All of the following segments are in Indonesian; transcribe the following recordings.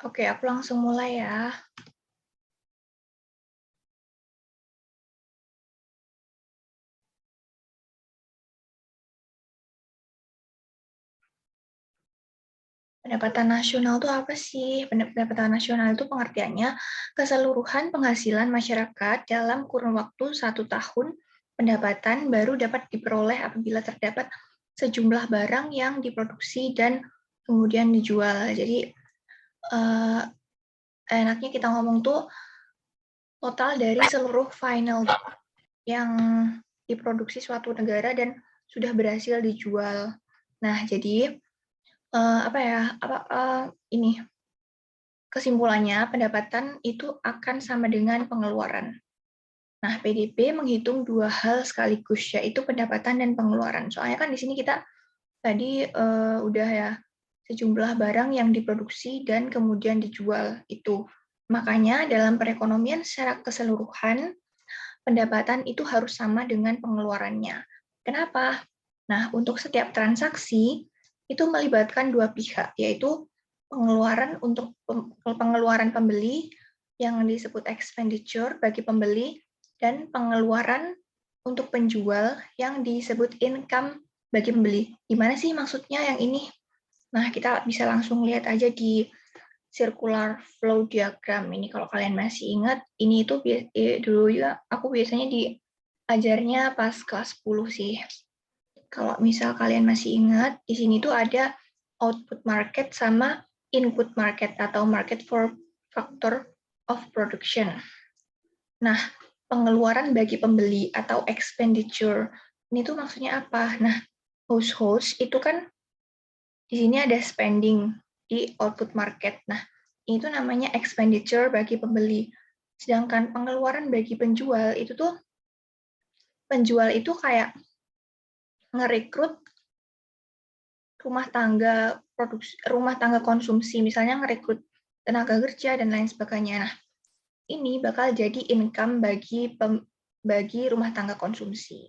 Oke, aku langsung mulai ya. Pendapatan nasional itu apa sih? Pendapatan nasional itu pengertiannya keseluruhan penghasilan masyarakat dalam kurun waktu 1 tahun. Pendapatan baru dapat diperoleh apabila terdapat sejumlah barang yang diproduksi dan kemudian dijual. Jadi enaknya kita ngomong tuh total dari seluruh final yang diproduksi suatu negara dan sudah berhasil dijual. Nah, jadi ini kesimpulannya pendapatan itu akan sama dengan pengeluaran. Nah, PDB menghitung dua hal sekaligus, yaitu pendapatan dan pengeluaran. Soalnya kan di sini kita tadi udah ya sejumlah barang yang diproduksi dan kemudian dijual itu. Makanya dalam perekonomian secara keseluruhan pendapatan itu harus sama dengan pengeluarannya. Kenapa? Nah, untuk setiap transaksi itu melibatkan dua pihak, yaitu pengeluaran pembeli yang disebut expenditure bagi pembeli dan pengeluaran untuk penjual yang disebut income bagi pembeli. Gimana sih maksudnya yang ini? Nah, kita bisa langsung lihat aja di circular flow diagram ini. Kalau kalian masih ingat, ini itu dulu ya aku biasanya diajarnya pas kelas 10 sih. Kalau misal kalian masih ingat, di sini tuh ada output market sama input market atau market for factor of production. Nah, pengeluaran bagi pembeli atau expenditure ini tuh maksudnya apa? Nah, households itu kan di sini ada spending di output market. Nah, itu namanya expenditure bagi pembeli. Sedangkan pengeluaran bagi penjual itu tuh penjual itu kayak ngerekrut rumah tangga konsumsi, misalnya ngerekrut tenaga kerja dan lain sebagainya. Nah, ini bakal jadi income bagi rumah tangga konsumsi.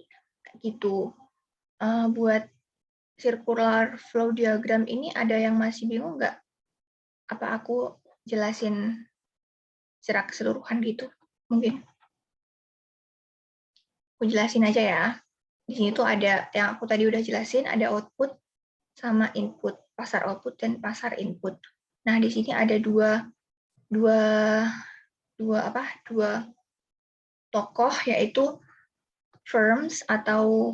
Gitu. Buat circular flow diagram ini ada yang masih bingung nggak? Apa aku jelasin secara keseluruhan gitu? Mungkin aku jelasin aja ya. Di sini tuh ada yang aku tadi udah jelasin, ada output sama input, pasar output dan pasar input. Nah, di sini ada dua tokoh, yaitu firms atau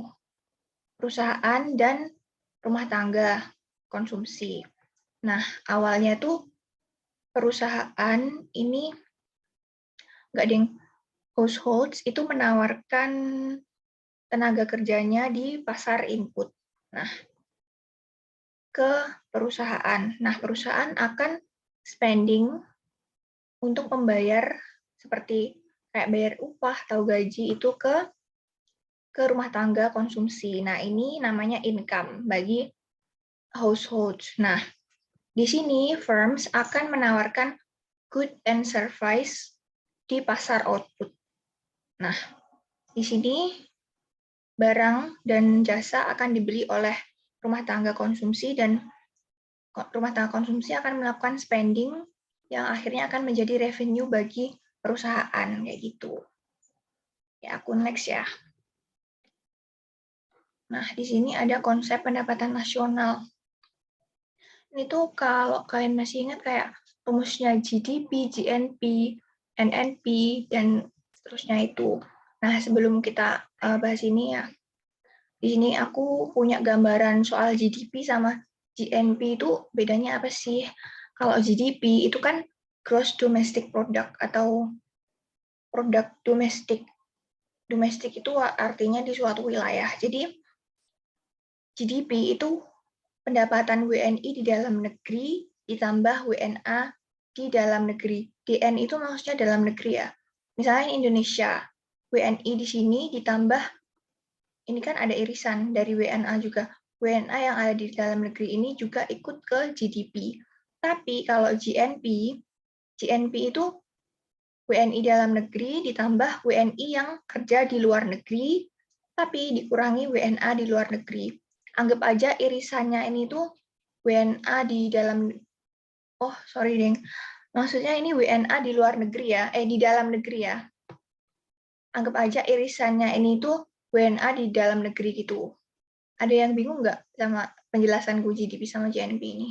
perusahaan dan rumah tangga konsumsi. Nah, awalnya tuh perusahaan ini nggak ding, households itu menawarkan tenaga kerjanya di pasar input. Nah, ke perusahaan. Nah, perusahaan akan spending untuk membayar seperti kayak bayar upah atau gaji itu ke rumah tangga konsumsi. Nah, ini namanya income bagi households. Nah, di sini firms akan menawarkan good and service di pasar output. Nah, di sini barang dan jasa akan dibeli oleh rumah tangga konsumsi dan rumah tangga konsumsi akan melakukan spending yang akhirnya akan menjadi revenue bagi perusahaan kayak gitu. Ya, aku next ya. Nah, di sini ada konsep pendapatan nasional. Ini tuh kalau kalian masih ingat kayak rumusnya GDP, GNP, NNP, dan seterusnya itu. Nah, sebelum kita bahas ini ya, di sini aku punya gambaran soal GDP sama GNP itu bedanya apa sih? Kalau GDP itu kan Gross Domestic Product atau produk domestik. Domestik itu artinya di suatu wilayah. Jadi GDP itu pendapatan WNI di dalam negeri ditambah WNA di dalam negeri. DN itu maksudnya dalam negeri ya. Misalnya Indonesia, WNI di sini ditambah, ini kan ada irisan dari WNA juga. WNA yang ada di dalam negeri ini juga ikut ke GDP. Tapi kalau GNP itu WNI dalam negeri ditambah WNI yang kerja di luar negeri, tapi dikurangi WNA di luar negeri. Anggap aja irisannya ini tuh WNA di dalam Oh, sorry, Deng. Maksudnya ini WNA di luar negeri ya, di dalam negeri ya. Anggap aja irisannya ini tuh WNA di dalam negeri gitu. Ada yang bingung nggak sama penjelasan GDP sama GNP ini?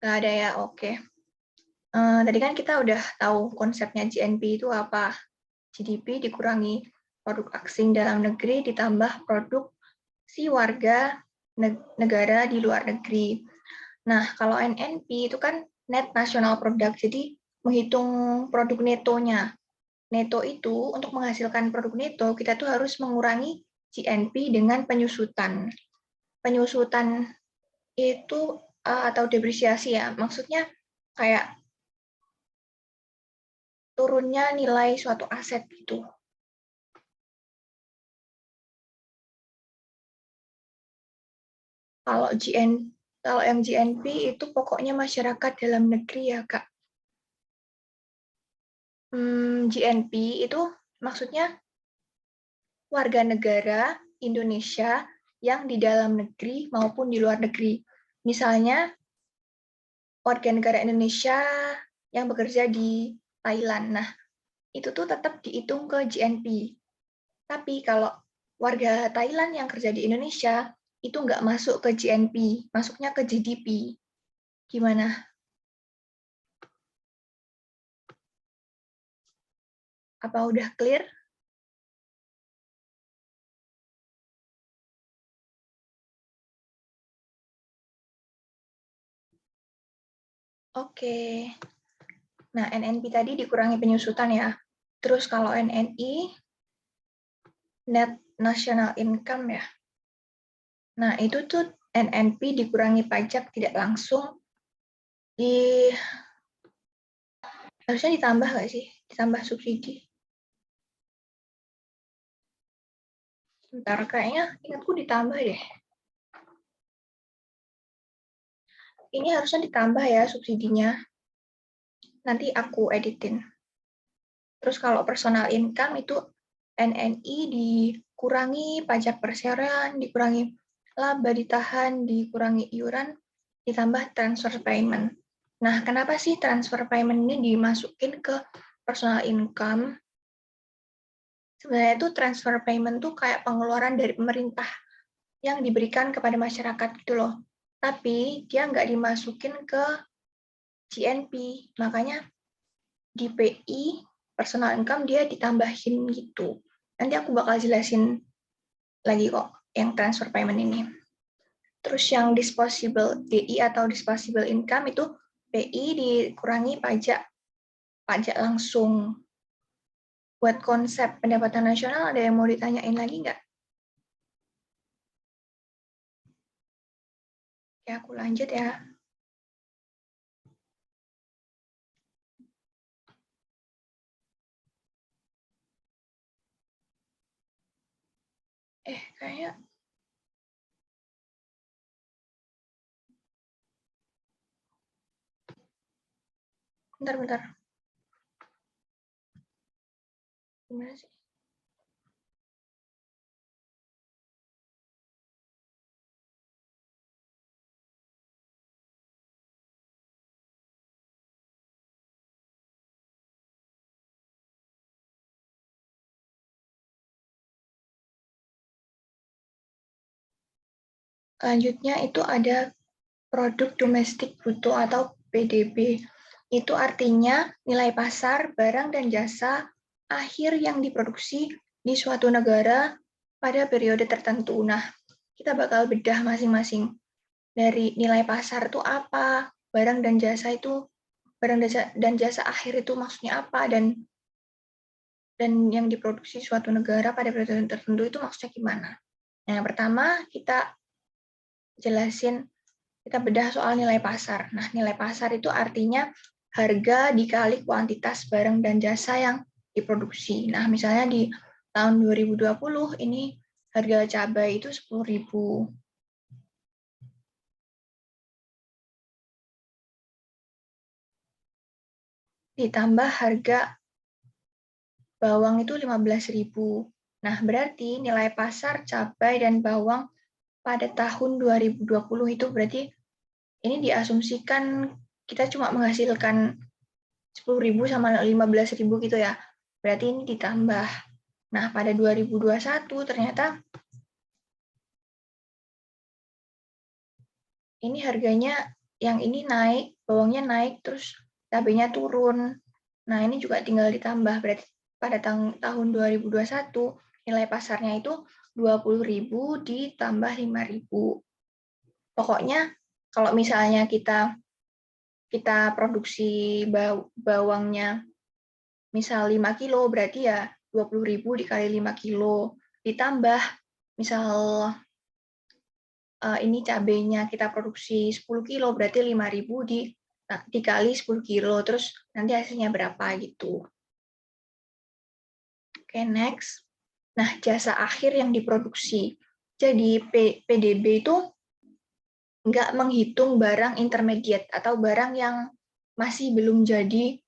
Nggak ada ya, oke. Tadi kan kita udah tahu konsepnya GNP itu apa. GDP dikurangi produk asing dalam negeri ditambah produk si warga negara di luar negeri. Nah, kalau NNP itu kan Net National Product, jadi menghitung produk netonya. Neto itu, untuk menghasilkan produk neto, kita tuh harus mengurangi GNP dengan penyusutan. Penyusutan itu atau depresiasi ya, maksudnya kayak turunnya nilai suatu aset gitu. Kalau yang GNP itu pokoknya masyarakat dalam negeri ya, Kak. GNP itu maksudnya warga negara Indonesia yang di dalam negeri maupun di luar negeri. Misalnya warga negara Indonesia yang bekerja di Thailand. Nah, itu tuh tetap dihitung ke GNP. Tapi kalau warga Thailand yang kerja di Indonesia, itu nggak masuk ke GNP, masuknya ke GDP. Gimana? Apa udah clear? Oke. Nah, NNP tadi dikurangi penyusutan ya. Terus kalau NNI, Net National Income ya. Nah, itu tuh NNP dikurangi pajak tidak langsung di harusnya ditambah nggak sih? Ditambah subsidi. Bentar, kayaknya ingatku ditambah deh. Ini harusnya ditambah ya subsidinya. Nanti aku editin. Terus kalau personal income itu NNI dikurangi pajak perseroan, dikurangi laba ditahan, dikurangi iuran, ditambah transfer payment. Nah, kenapa sih transfer payment ini dimasukin ke personal income? Sebenarnya itu transfer payment tuh kayak pengeluaran dari pemerintah yang diberikan kepada masyarakat gitu loh. Tapi dia nggak dimasukin ke GNP. Makanya di PI, personal income, dia ditambahin gitu. Nanti aku bakal jelasin lagi kok yang transfer payment ini. Terus yang disposable DI atau disposable income itu PI dikurangi pajak langsung. Buat konsep pendapatan nasional ada yang mau ditanyain lagi nggak? Ya, aku lanjut ya. Kayaknya bentar. Gimana sih? Selanjutnya itu ada produk domestik bruto atau PDB. Itu artinya nilai pasar barang dan jasa akhir yang diproduksi di suatu negara pada periode tertentu. Nah, kita bakal bedah masing-masing. Dari nilai pasar itu apa, barang dan jasa itu, barang dan jasa akhir itu maksudnya apa, dan yang diproduksi suatu negara pada periode tertentu itu maksudnya gimana. Nah, yang pertama kita jelasin, kita bedah soal nilai pasar. Nah, nilai pasar itu artinya harga dikali kuantitas barang dan jasa yang diproduksi. Nah, misalnya di tahun 2020 ini harga cabai itu 10.000. Ditambah harga bawang itu 15.000. Nah, berarti nilai pasar cabai dan bawang pada tahun 2020 itu berarti ini diasumsikan kita cuma menghasilkan 10.000 sama 15.000 gitu ya. Berarti ini ditambah. Nah, pada 2021 ternyata ini harganya yang ini naik, bawangnya naik, terus cabenya turun. Nah, ini juga tinggal ditambah. Berarti pada tahun 2021 nilai pasarnya itu 20.000 ditambah 5.000. Pokoknya kalau misalnya kita produksi bawangnya misal 5 kilo, berarti ya 20.000 dikali 5 kilo. Ditambah misal ini cabenya kita produksi 10 kilo, berarti 5.000 dikali 10 kilo, terus nanti hasilnya berapa gitu. Oke, next. Nah, jasa akhir yang diproduksi. Jadi PDB itu nggak menghitung barang intermediate atau barang yang masih belum jadi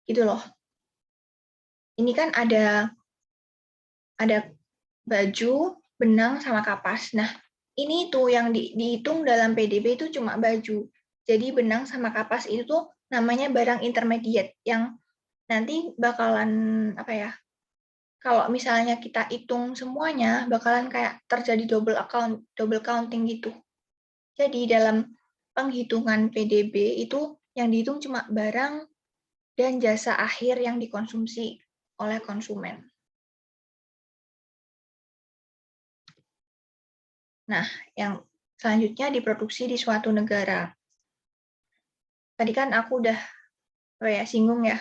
gitu loh. Ini kan ada baju, benang, sama kapas. Nah, ini tuh yang dihitung dalam PDB itu cuma baju. Jadi benang sama kapas itu tuh namanya barang intermediate yang nanti bakalan apa ya? Kalau misalnya kita hitung semuanya bakalan kayak terjadi double counting gitu. Jadi dalam penghitungan PDB itu yang dihitung cuma barang dan jasa akhir yang dikonsumsi oleh konsumen. Nah, yang selanjutnya diproduksi di suatu negara. Tadi kan aku udah singgung ya,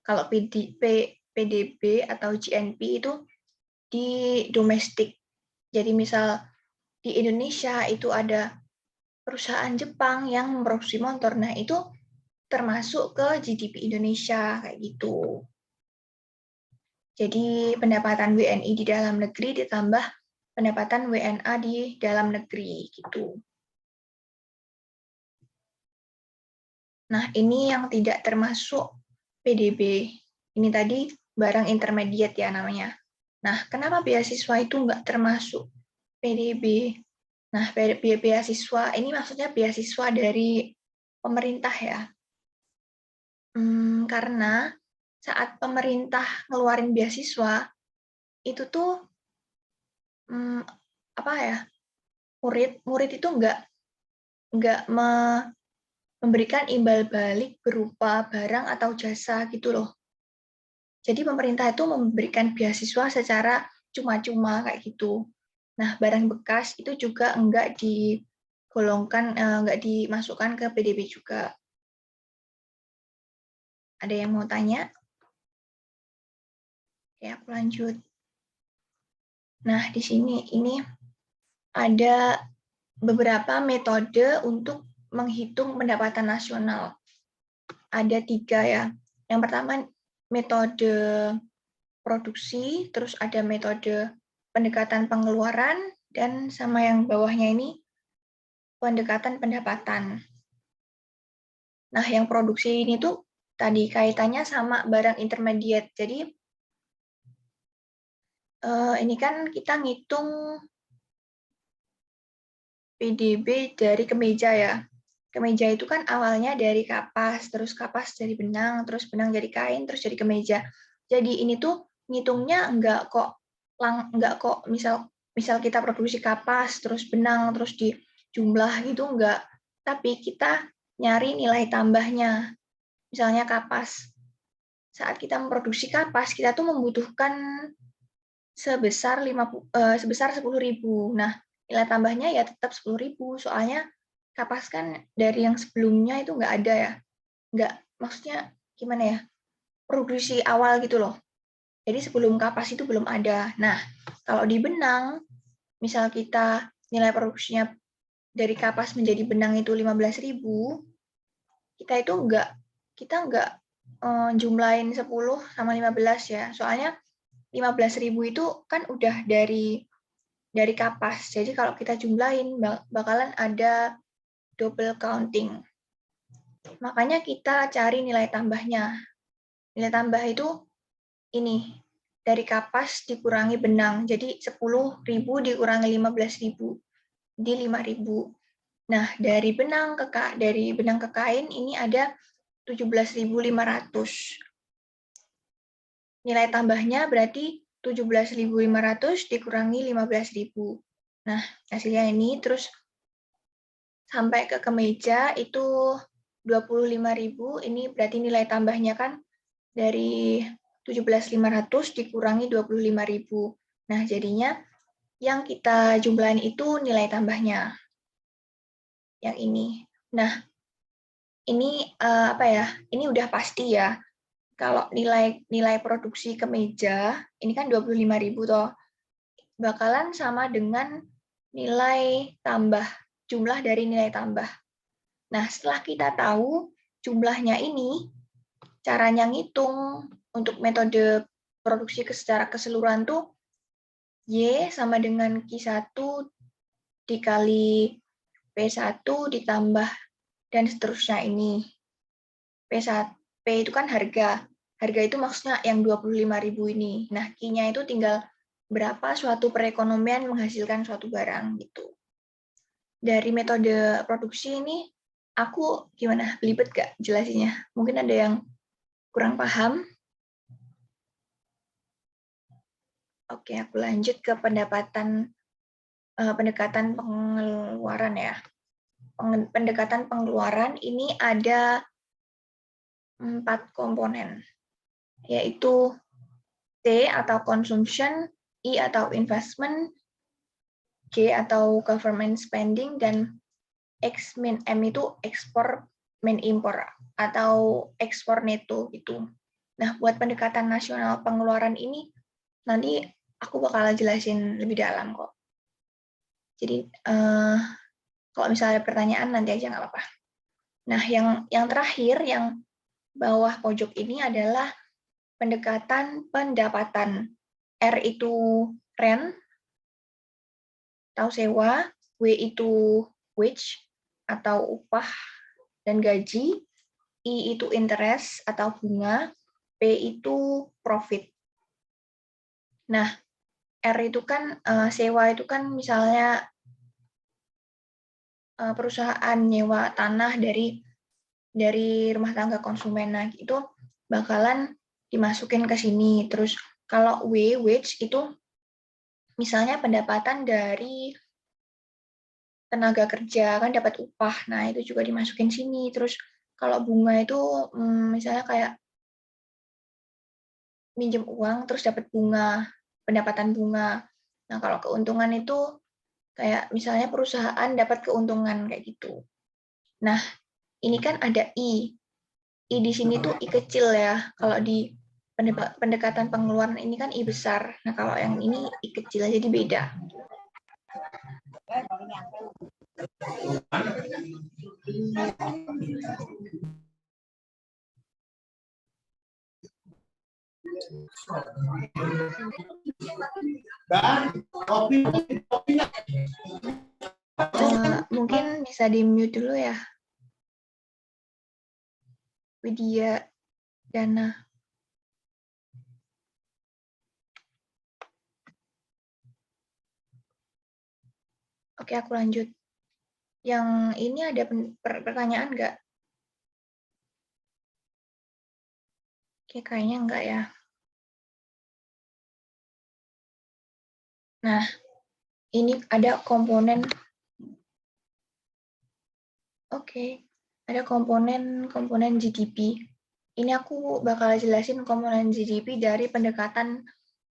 kalau PDB atau GNP itu di domestik. Jadi misal di Indonesia itu ada perusahaan Jepang yang memproduksi motor, nah itu termasuk ke GDP Indonesia kayak gitu. Jadi pendapatan WNI di dalam negeri ditambah pendapatan WNA di dalam negeri gitu. Nah, ini yang tidak termasuk PDB. Ini tadi barang intermediate ya namanya. Nah, kenapa beasiswa itu nggak termasuk PDB? Nah, beasiswa ini maksudnya beasiswa dari pemerintah ya. Karena saat pemerintah ngeluarin beasiswa, itu tuh apa ya? Murid itu nggak memberikan imbal balik berupa barang atau jasa gitu loh. Jadi pemerintah itu memberikan beasiswa secara cuma-cuma kayak gitu. Nah, barang bekas itu juga enggak digolongkan, enggak dimasukkan ke PDB juga. Ada yang mau tanya? Oke, aku lanjut. Nah, di sini ini ada beberapa metode untuk menghitung pendapatan nasional. Ada 3 ya. Yang pertama metode produksi, terus ada metode pendekatan pengeluaran, dan sama yang bawahnya ini pendekatan pendapatan. Nah, yang produksi ini tuh tadi kaitannya sama barang intermediate. Jadi ini kan kita ngitung PDB dari kemeja ya. Kemeja itu kan awalnya dari kapas, terus kapas dari benang, terus benang jadi kain, terus jadi kemeja. Jadi ini tuh ngitungnya enggak kok misal kita produksi kapas, terus benang, terus di jumlah gitu enggak. Tapi kita nyari nilai tambahnya. Misalnya kapas. Saat kita memproduksi kapas, kita tuh membutuhkan sebesar 10.000. Nah, nilai tambahnya ya tetap 10.000. Soalnya kapas kan dari yang sebelumnya itu nggak ada ya. Nggak, maksudnya gimana ya, produksi awal gitu loh. Jadi sebelum kapas itu belum ada. Nah, kalau di benang, misal kita nilai produksinya dari kapas menjadi benang itu 15.000, kita nggak jumlahin 10 sama 15 ya. Soalnya 15.000 itu kan udah dari kapas. Jadi kalau kita jumlahin bakalan ada double counting. Makanya kita cari nilai tambahnya. Nilai tambah itu ini. dari kapas dikurangi benang. Jadi 10.000 dikurangi 15.000, di 5.000. Nah, dari benang ke kain ini ada 17.500. Nilai tambahnya berarti 17.500 dikurangi 15.000. Nah, hasilnya ini terus sampai ke kemeja itu 25.000. Ini berarti nilai tambahnya kan dari 17.500 dikurangi 25.000. Nah, jadinya yang kita jumlahin itu nilai tambahnya. Yang ini. Nah, ini apa ya? Ini udah pasti ya. Kalau nilai produksi kemeja, ini kan 25.000 toh, bakalan sama dengan nilai tambah, jumlah dari nilai tambah. Nah, setelah kita tahu jumlahnya ini, caranya ngitung untuk metode produksi secara keseluruhan tuh, Y sama dengan Q1 dikali P1 ditambah dan seterusnya ini. P itu kan harga. Harga itu maksudnya yang 25.000 ini. Nah, Q-nya itu tinggal berapa suatu perekonomian menghasilkan suatu barang gitu. Dari metode produksi ini, aku gimana? Belibet gak jelasinnya? Mungkin ada yang kurang paham. Oke, aku lanjut ke pendekatan pengeluaran ya. Pendekatan pengeluaran ini ada 4 komponen, yaitu T atau consumption, I atau investment, G atau government spending, dan X min M itu ekspor min impor atau ekspor neto itu. Nah, buat pendekatan nasional pengeluaran ini nanti aku bakal jelasin lebih dalam kok. Jadi kalau misalnya ada pertanyaan nanti aja nggak apa-apa. Nah, yang terakhir yang bawah pojok ini adalah pendekatan pendapatan. R itu rent atau sewa, W itu wage atau upah dan gaji, I itu interest atau bunga, P itu profit. Nah, R itu kan sewa itu kan misalnya perusahaan nyewa tanah dari rumah tangga konsumen. Nah, itu bakalan dimasukin ke sini. Terus kalau wage itu misalnya pendapatan dari tenaga kerja, kan dapat upah. Nah, itu juga dimasukin sini. Terus kalau bunga itu misalnya kayak minjem uang terus dapat bunga, pendapatan bunga. Nah, kalau keuntungan itu kayak misalnya perusahaan dapat keuntungan kayak gitu. Nah, ini kan ada I. I di sini tuh I kecil ya. Kalau di pendekatan pengeluaran ini kan I besar. Nah, kalau yang ini I kecil, jadi beda. Mungkin bisa di-mute dulu ya. Widya Dana. Oke, aku lanjut. Yang ini ada pertanyaan nggak? Oke, kayaknya enggak ya. Nah, ini ada komponen. Oke, ada komponen GDP. Ini aku bakal jelasin komponen GDP dari pendekatan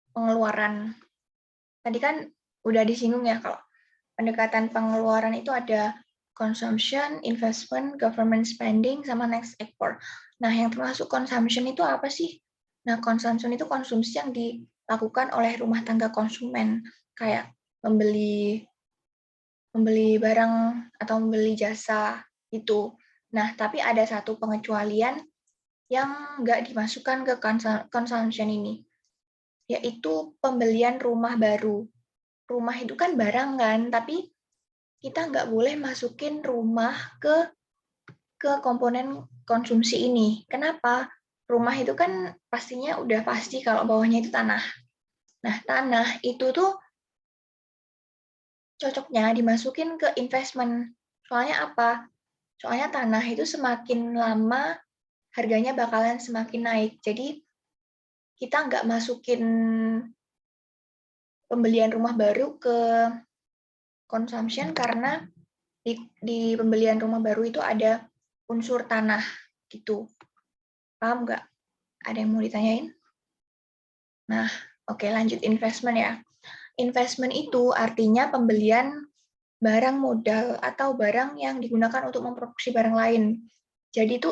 pengeluaran. Tadi kan udah disinggung ya, kalau pendekatan pengeluaran itu ada consumption, investment, government spending, sama next export. Nah, yang termasuk consumption itu apa sih? Nah, consumption itu konsumsi yang dilakukan oleh rumah tangga konsumen, kayak membeli barang atau membeli jasa itu. Nah, tapi ada satu pengecualian yang nggak dimasukkan ke consumption ini, yaitu pembelian rumah baru. Rumah itu kan barang kan, tapi kita nggak boleh masukin rumah ke komponen konsumsi ini. Kenapa? rumah itu kan pastinya udah pasti kalau bawahnya itu tanah. Nah, tanah itu tuh cocoknya dimasukin ke investment. Soalnya apa? Soalnya tanah itu semakin lama harganya bakalan semakin naik. Jadi kita nggak masukin pembelian rumah baru ke consumption karena di pembelian rumah baru itu ada unsur tanah gitu. Paham nggak? Ada yang mau ditanyain? Nah, oke, lanjut investment ya. Investment itu artinya pembelian barang modal atau barang yang digunakan untuk memproduksi barang lain. Jadi itu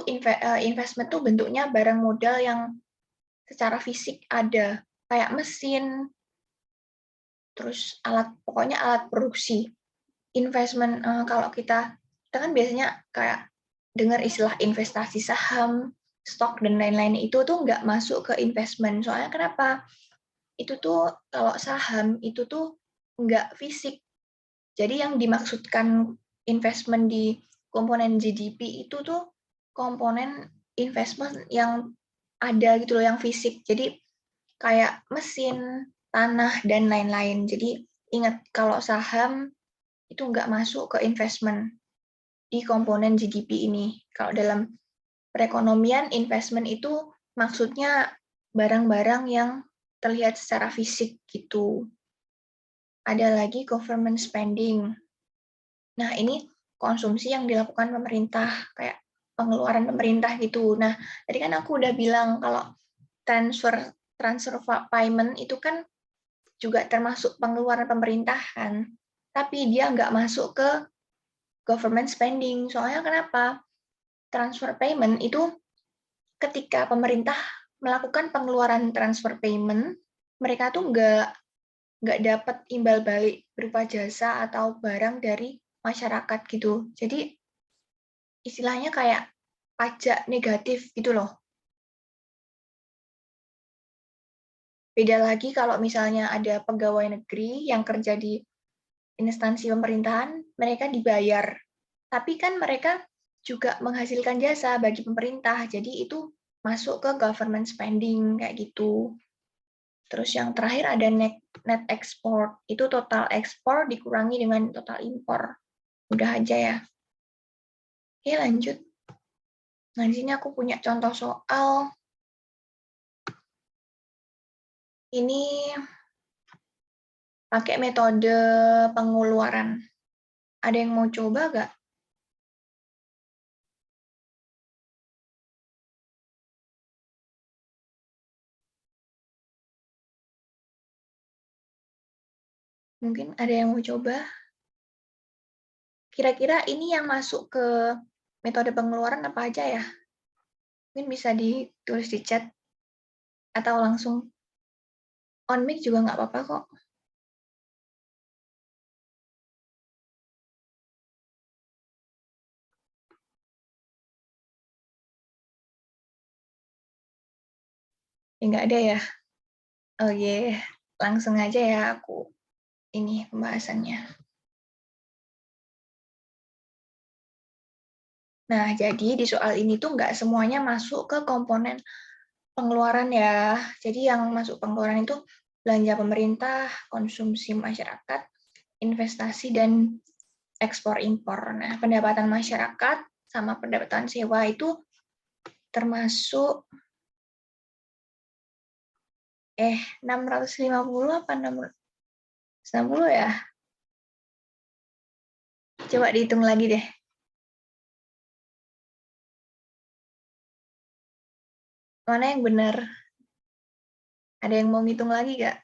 investment tuh bentuknya barang modal yang secara fisik ada, kayak mesin, terus pokoknya alat produksi. Investment kalau kita kan biasanya kayak dengar istilah investasi saham, stok dan lain-lain itu tuh nggak masuk ke investment. Soalnya kenapa? Itu tuh kalau saham itu tuh nggak fisik. Jadi yang dimaksudkan investment di komponen GDP itu tuh komponen investment yang ada gitu loh, yang fisik. Jadi kayak mesin, tanah, dan lain-lain. Jadi ingat kalau saham itu nggak masuk ke investment di komponen GDP ini. Kalau dalam perekonomian, investment itu maksudnya barang-barang yang terlihat secara fisik gitu. Ada lagi government spending. Nah, ini konsumsi yang dilakukan pemerintah, kayak pengeluaran pemerintah gitu. Nah, tadi kan aku udah bilang kalau transfer payment itu kan juga termasuk pengeluaran pemerintah kan, tapi dia nggak masuk ke government spending. Soalnya kenapa? Transfer payment itu ketika pemerintah melakukan pengeluaran transfer payment, mereka tuh nggak dapat imbal balik berupa jasa atau barang dari masyarakat gitu. Jadi istilahnya kayak pajak negatif gitu loh. Beda lagi kalau misalnya ada pegawai negeri yang kerja di instansi pemerintahan, mereka dibayar. Tapi kan mereka juga menghasilkan jasa bagi pemerintah, jadi itu masuk ke government spending kayak gitu. Terus yang terakhir ada net export, itu total ekspor dikurangi dengan total impor. Udah aja ya. Oke, lanjut. Nah, di sini aku punya contoh soal. Ini pakai metode pengeluaran. Ada yang mau coba nggak? Mungkin ada yang mau coba? Kira-kira ini yang masuk ke metode pengeluaran apa aja ya? Mungkin bisa ditulis di chat atau langsung on mic juga nggak apa-apa kok. Ya, nggak ada ya? Oh yeah. Langsung aja ya aku ini pembahasannya. Nah, jadi di soal ini tuh nggak semuanya masuk ke komponen pengeluaran ya. Jadi yang masuk pengeluaran itu belanja pemerintah, konsumsi masyarakat, investasi, dan ekspor impor. Nah, pendapatan masyarakat sama pendapatan sewa itu termasuk 650 apa 660 ya? Coba dihitung lagi deh. Mana yang benar? Ada yang mau ngitung lagi nggak?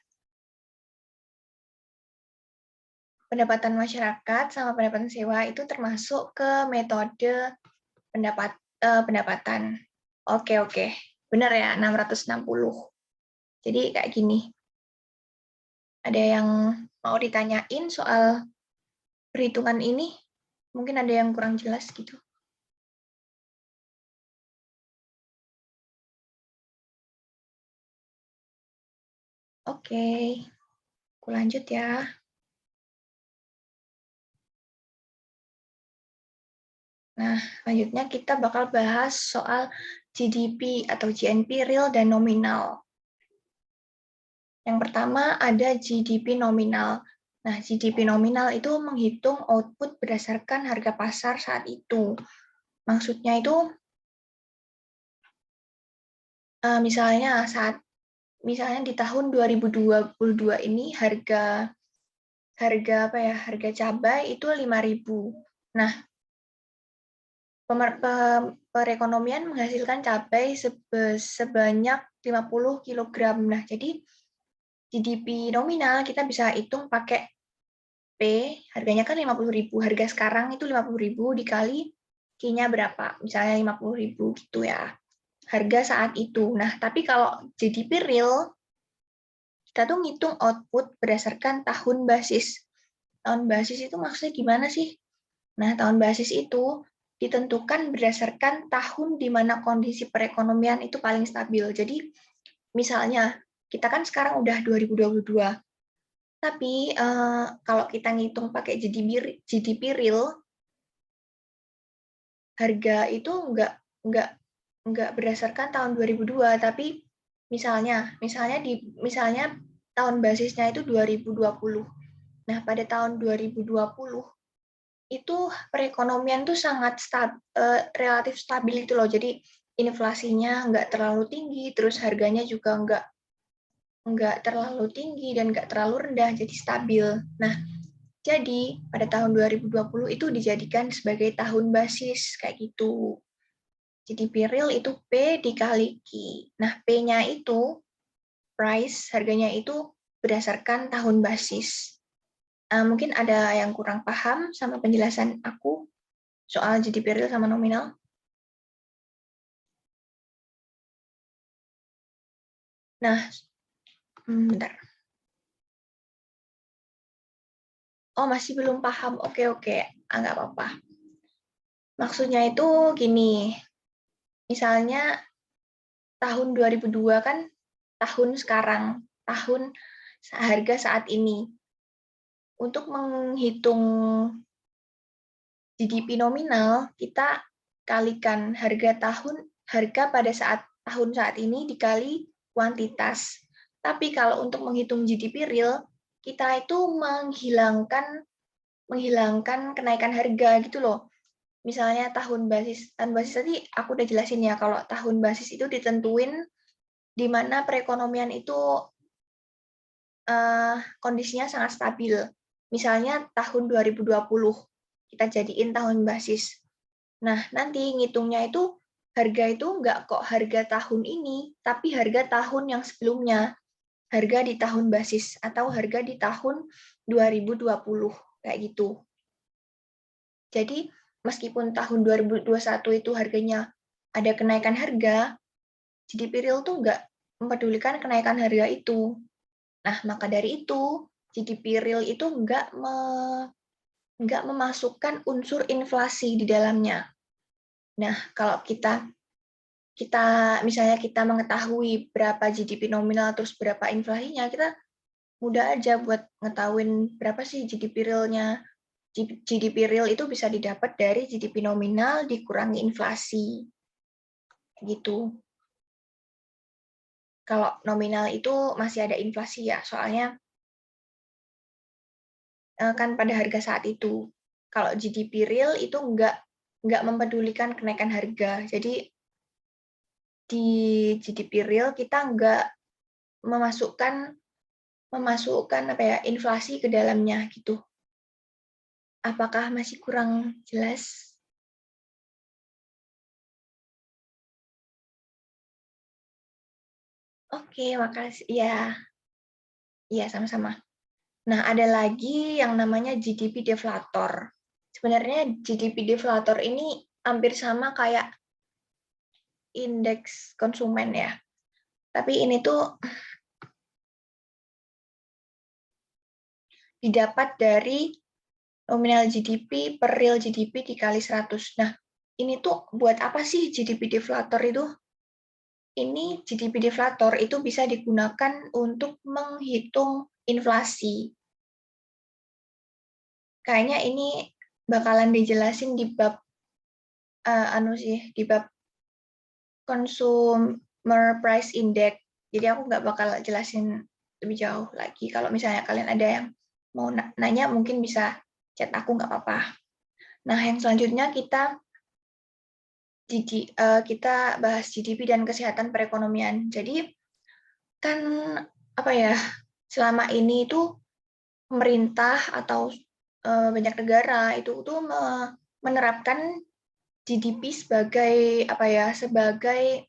Pendapatan masyarakat sama pendapatan sewa itu termasuk ke metode pendapatan. Oke, oke. Benar ya, 660. Jadi kayak gini. Ada yang mau ditanyain soal perhitungan ini? Mungkin ada yang kurang jelas gitu. Oke, aku lanjut ya. Nah, selanjutnya kita bakal bahas soal GDP atau GNP real dan nominal. Yang pertama ada GDP nominal. Nah, GDP nominal itu menghitung output berdasarkan harga pasar saat itu. Maksudnya itu misalnya di tahun 2022 ini harga cabai itu 5.000. Nah, perekonomian menghasilkan cabai sebanyak 50 kg. Nah, jadi GDP nominal kita bisa hitung pakai P, harganya kan 50.000. Harga sekarang itu 50.000 dikali Q-nya berapa? Misalnya 50.000 gitu ya. Harga saat itu. Nah, tapi kalau GDP real, kita tuh ngitung output berdasarkan tahun basis. Tahun basis itu maksudnya gimana sih? Nah, tahun basis itu ditentukan berdasarkan tahun di mana kondisi perekonomian itu paling stabil. Jadi, misalnya, kita kan sekarang udah 2022, tapi kalau kita ngitung pakai GDP real, harga itu nggak berdasarkan tahun 2002, tapi misalnya tahun basisnya itu 2020. Nah, pada tahun 2020 itu perekonomian tuh sangat relatif stabil itu loh. Jadi inflasinya nggak terlalu tinggi, terus harganya juga nggak terlalu tinggi dan nggak terlalu rendah, jadi stabil. Nah, jadi pada tahun 2020 itu dijadikan sebagai tahun basis kayak gitu. GDP real itu P dikali Q. Nah, P-nya itu price, harganya itu berdasarkan tahun basis. Mungkin ada yang kurang paham sama penjelasan aku soal GDP real sama nominal. Nah, bentar. Oh, masih belum paham. Oke. Nggak apa-apa. Maksudnya itu gini, misalnya tahun 2002 kan tahun sekarang, tahun harga saat ini. Untuk menghitung GDP nominal, kita kalikan harga pada tahun saat ini dikali kuantitas. Tapi kalau untuk menghitung GDP real, kita itu menghilangkan kenaikan harga gitu loh. Misalnya tahun basis tadi aku udah jelasin ya, kalau tahun basis itu ditentuin di mana perekonomian itu kondisinya sangat stabil. Misalnya tahun 2020 kita jadiin tahun basis. Nah, nanti ngitungnya itu harga itu nggak kok harga tahun ini, tapi harga tahun yang sebelumnya. Harga di tahun basis atau harga di tahun 2020 kayak gitu. Jadi, meskipun tahun 2021 itu harganya ada kenaikan harga, GDP real tuh nggak mempedulikan kenaikan harga itu. Nah, maka dari itu, GDP real itu nggak memasukkan unsur inflasi di dalamnya. Nah, kalau misalnya kita mengetahui berapa GDP nominal terus berapa inflasinya, kita mudah aja buat ngetahuin berapa sih GDP realnya. GDP real itu bisa didapat dari GDP nominal dikurangi inflasi. Gitu. Kalau nominal itu masih ada inflasi ya, soalnya kan pada harga saat itu. Kalau GDP real itu nggak mempedulikan kenaikan harga. Jadi di GDP real kita nggak memasukkan inflasi ke dalamnya gitu. Apakah masih kurang jelas? Oke, makasih. Iya, sama-sama. Nah, ada lagi yang namanya GDP deflator. Sebenarnya GDP deflator ini hampir sama kayak indeks konsumen ya. Tapi ini tuh didapat dari nominal GDP per real GDP dikali 100. Nah, ini tuh buat apa sih GDP deflator itu? Ini GDP deflator itu bisa digunakan untuk menghitung inflasi. Kayaknya ini bakalan dijelasin di bab Consumer Price Index. Jadi aku nggak bakal jelasin lebih jauh lagi. Kalau misalnya kalian ada yang mau nanya, mungkin bisa chat aku, nggak apa-apa. Nah, yang selanjutnya kita bahas GDP dan kesehatan perekonomian. Jadi kan apa ya, selama ini itu pemerintah atau banyak negara itu tuh menerapkan GDP sebagai apa ya, sebagai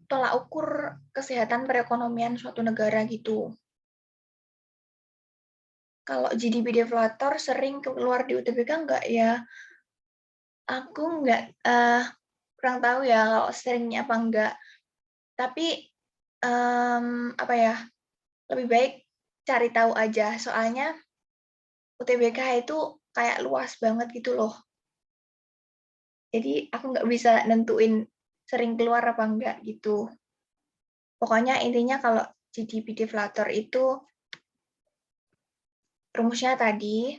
tolak ukur kesehatan perekonomian suatu negara gitu. Kalau GDP deflator sering keluar di UTBK nggak ya? Aku nggak kurang tahu ya kalau seringnya apa enggak. Tapi apa ya? Lebih baik cari tahu aja. Soalnya UTBK itu kayak luas banget gitu loh. Jadi aku nggak bisa nentuin sering keluar apa enggak gitu. Pokoknya intinya kalau GDP deflator itu rumusnya tadi,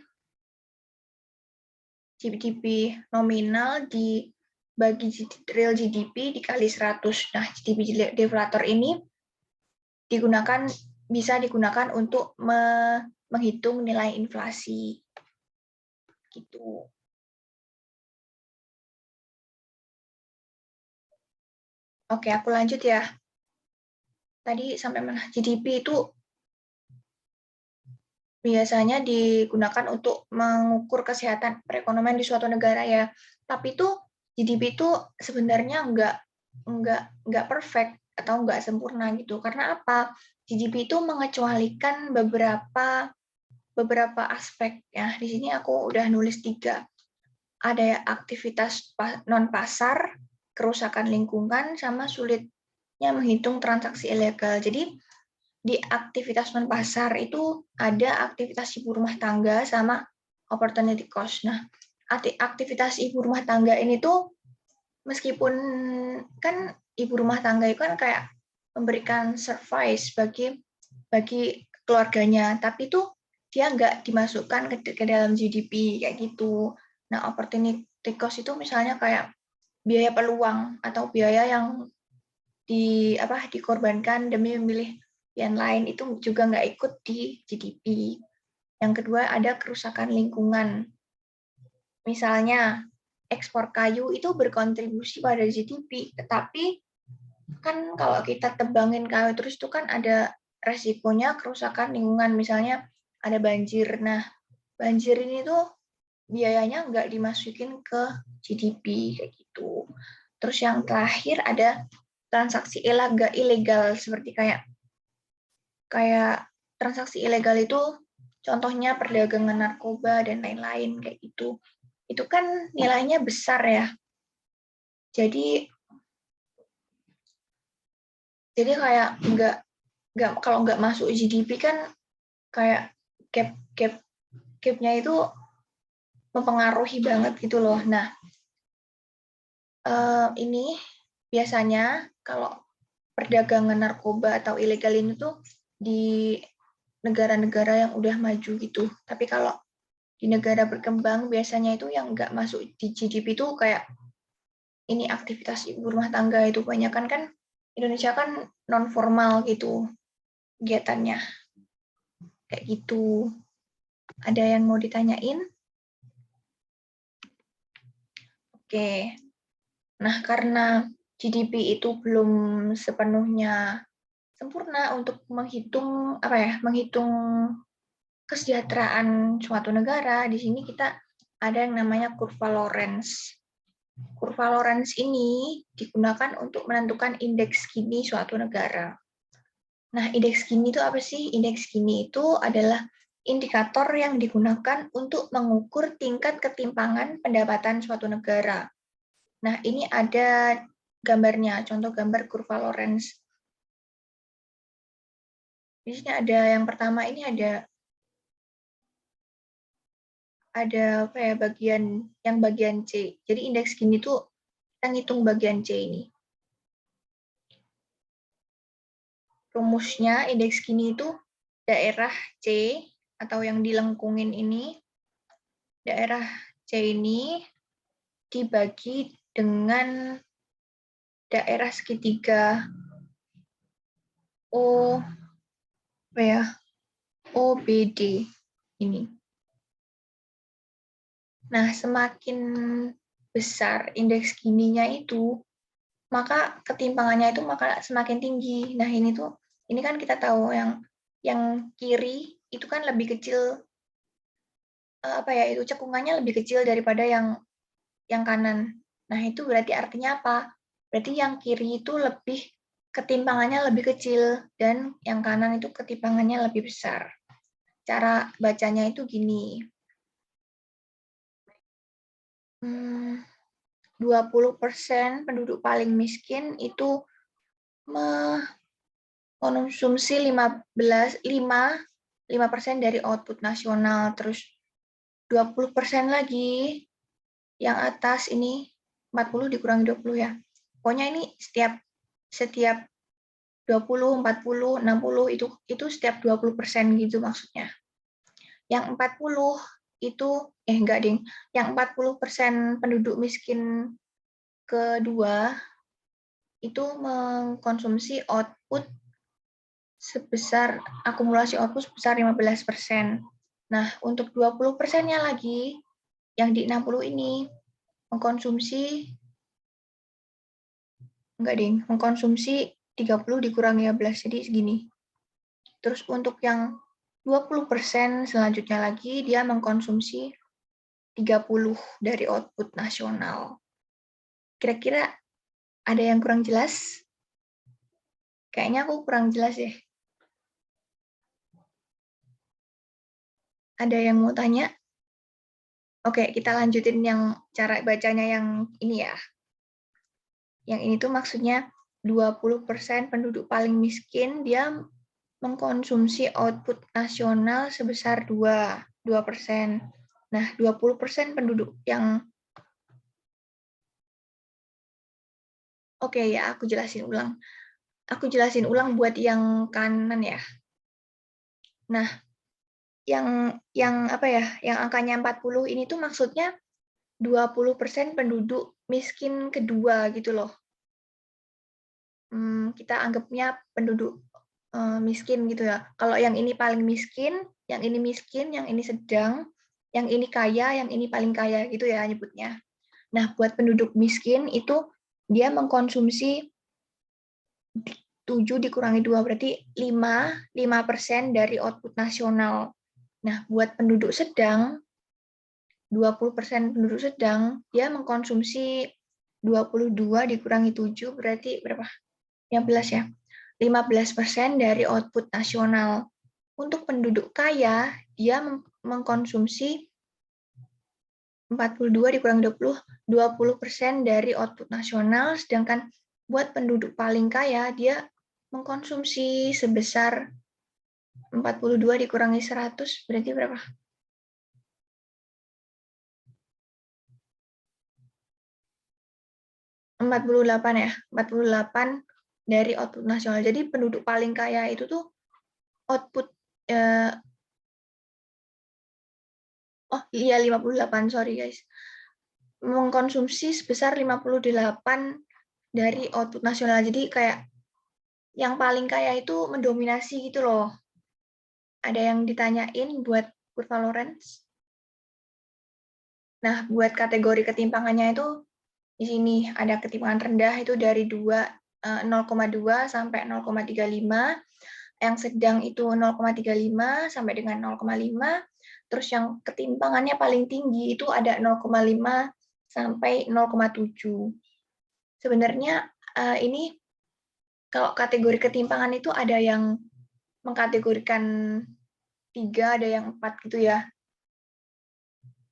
GDP nominal dibagi real GDP dikali 100. Nah, GDP deflator ini bisa digunakan untuk menghitung nilai inflasi. Gitu. Oke, aku lanjut ya. Tadi sampai mana? GDP itu biasanya digunakan untuk mengukur kesehatan perekonomian di suatu negara ya. Tapi itu GDP itu sebenarnya nggak perfect atau nggak sempurna gitu. Karena apa? GDP itu mengecualikan beberapa aspek ya. Di sini aku udah nulis 3. Ada aktivitas non pasar, kerusakan lingkungan, sama sulitnya menghitung transaksi ilegal. Jadi di aktivitas non pasar itu ada aktivitas ibu rumah tangga sama opportunity cost. Nah, aktivitas ibu rumah tangga ini tuh meskipun kan ibu rumah tangga itu kan kayak memberikan service bagi keluarganya, tapi tuh dia nggak dimasukkan ke dalam GDP kayak gitu. Nah, opportunity cost itu misalnya kayak biaya peluang atau biaya yang dikorbankan demi memilih yang lain, itu juga nggak ikut di GDP. Yang kedua ada kerusakan lingkungan. Misalnya ekspor kayu itu berkontribusi pada GDP, tetapi kan kalau kita tebangin kayu terus itu kan ada resikonya kerusakan lingkungan, misalnya ada banjir. Nah, banjir ini tuh biayanya nggak dimasukin ke GDP kayak gitu. Terus yang terakhir ada transaksi ilegal seperti kayak transaksi ilegal itu contohnya perdagangan narkoba dan lain-lain kayak gitu. Itu kan nilainya besar ya. Jadi kayak kalau nggak masuk GDP kan kayak gapnya itu mempengaruhi banget gitu loh. Nah, ini biasanya kalau perdagangan narkoba atau ilegal ini tuh di negara-negara yang udah maju gitu. Tapi kalau di negara berkembang biasanya itu yang nggak masuk di GDP itu kayak ini aktivitas ibu rumah tangga itu banyak kan Indonesia kan non formal gitu kegiatannya kayak gitu. Ada yang mau ditanyain? Oke. Nah, karena GDP itu belum sepenuhnya sempurna untuk menghitung kesejahteraan suatu negara, di sini kita ada yang namanya kurva Lorenz. Kurva Lorenz ini digunakan untuk menentukan indeks Gini suatu negara. Nah, indeks Gini itu apa sih? Indeks Gini itu adalah indikator yang digunakan untuk mengukur tingkat ketimpangan pendapatan suatu negara. Nah, ini ada gambarnya, contoh gambar kurva Lorenz. Di sini ada yang pertama, ini ada apa ya, bagian C. Jadi indeks Gini tuh kita ngitung bagian C ini. Rumusnya indeks Gini itu daerah C atau yang dilengkungin ini, daerah C ini dibagi dengan daerah segitiga O, apa ya, OBD ini. Nah, semakin besar indeks Gininya itu, maka ketimpangannya itu maka semakin tinggi. Nah, ini kan kita tahu yang kiri itu kan lebih kecil, itu cekungannya lebih kecil daripada yang kanan. Nah, itu berarti artinya apa? Berarti yang kiri itu ketimpangannya lebih kecil dan yang kanan itu ketimpangannya lebih besar. Cara bacanya itu gini. 20% penduduk paling miskin itu mengkonsumsi 5% dari output nasional. Terus 20% lagi yang atas ini 40 dikurangi 20 ya. Pokoknya ini setiap 20, 40, 60 itu setiap 20% gitu maksudnya. Yang 40 itu enggak ding. Yang 40% penduduk miskin kedua itu mengkonsumsi akumulasi output sebesar 15%. Nah, untuk 20%-nya lagi yang di 60 ini mengkonsumsi 30 dikurangi 15, jadi segini. Terus untuk yang 20% selanjutnya lagi, dia mengkonsumsi 30 dari output nasional. Kira-kira ada yang kurang jelas? Kayaknya aku kurang jelas ya. Ada yang mau tanya? Oke, kita lanjutin yang cara bacanya yang ini ya. Yang ini tuh maksudnya 20% penduduk paling miskin, dia mengkonsumsi output nasional sebesar 2%. Nah, 20% penduduk yang Oke ya, aku jelasin ulang. Aku jelasin ulang buat yang kanan ya. Nah, yang apa ya? Yang angkanya 40 ini tuh maksudnya 20% penduduk miskin kedua gitu loh. Kita anggapnya penduduk miskin gitu ya. Kalau yang ini paling miskin, yang ini sedang, yang ini kaya, yang ini paling kaya gitu ya nyebutnya. Nah, buat penduduk miskin itu dia mengkonsumsi 7 dikurangi 2 berarti 5% dari output nasional. Nah, buat penduduk sedang 20% penduduk sedang dia mengkonsumsi 22 dikurangi 7 berarti berapa? 15 ya. 15% dari output nasional. Untuk penduduk kaya, dia mengkonsumsi 42 dikurangi 20% dari output nasional, sedangkan buat penduduk paling kaya, dia mengkonsumsi sebesar 42 dikurangi 100, berarti berapa? 48 ya, 48 dari output nasional. Jadi penduduk paling kaya itu tuh output 58, sorry guys. Mengkonsumsi sebesar 58 dari output nasional. Jadi kayak yang paling kaya itu mendominasi gitu loh. Ada yang ditanyain buat kurva Lorenz? Nah, buat kategori ketimpangannya itu di sini ada ketimpangan rendah itu dari 0,2 sampai 0,35, yang sedang itu 0,35 sampai dengan 0,5, terus yang ketimpangannya paling tinggi itu ada 0,5 sampai 0,7. Sebenarnya ini kalau kategori ketimpangan itu ada yang mengkategorikan 3, ada yang 4 gitu ya.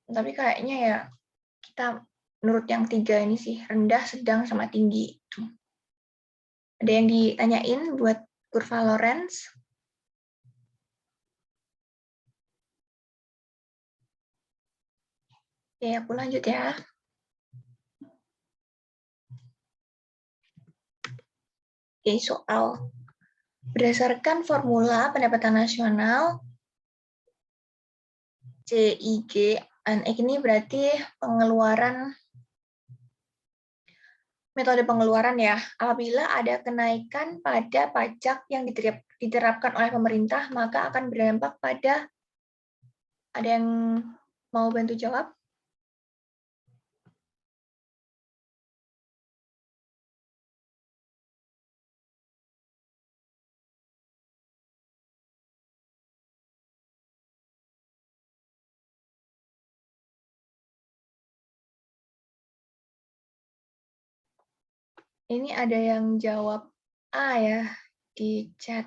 Tapi kayaknya ya kita menurut yang 3 ini sih, rendah, sedang, sama tinggi. Ada yang ditanyain buat kurva Lorenz? Oke, aku lanjut ya. Oke, soal. Berdasarkan formula pendapatan nasional, CIG, ini berarti pengeluaran metode pengeluaran ya. Apabila ada kenaikan pada pajak yang diterapkan oleh pemerintah, maka akan berdampak pada, ada yang mau bantu jawab? Ini ada yang jawab A ya di chat.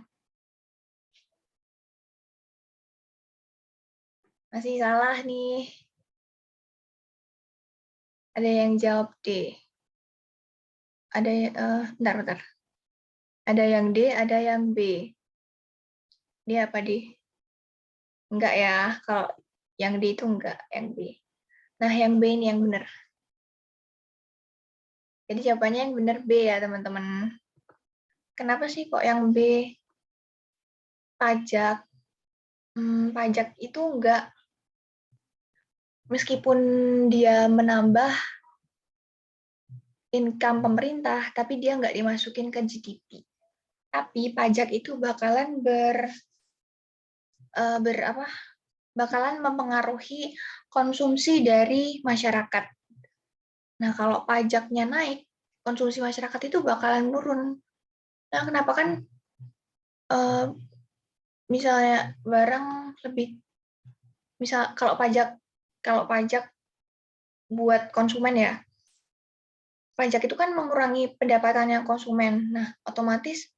Masih salah nih. Ada yang jawab D. Ada bentar. Ada yang D, ada yang B. Dia apa D? Enggak ya, kalau yang D itu enggak, yang B. Nah, yang B ini yang benar. Jadi jawabannya yang benar B ya, teman-teman. Kenapa sih kok yang B? Pajak. Pajak itu enggak, meskipun dia menambah income pemerintah, tapi dia enggak dimasukin ke GDP. Tapi pajak itu bakalan bakalan mempengaruhi konsumsi dari masyarakat. Nah, kalau pajaknya naik, konsumsi masyarakat itu bakalan menurun. Nah, kenapa kan misalnya barang lebih, misal kalau pajak buat konsumen ya, pajak itu kan mengurangi pendapatannya konsumen. Nah, otomatis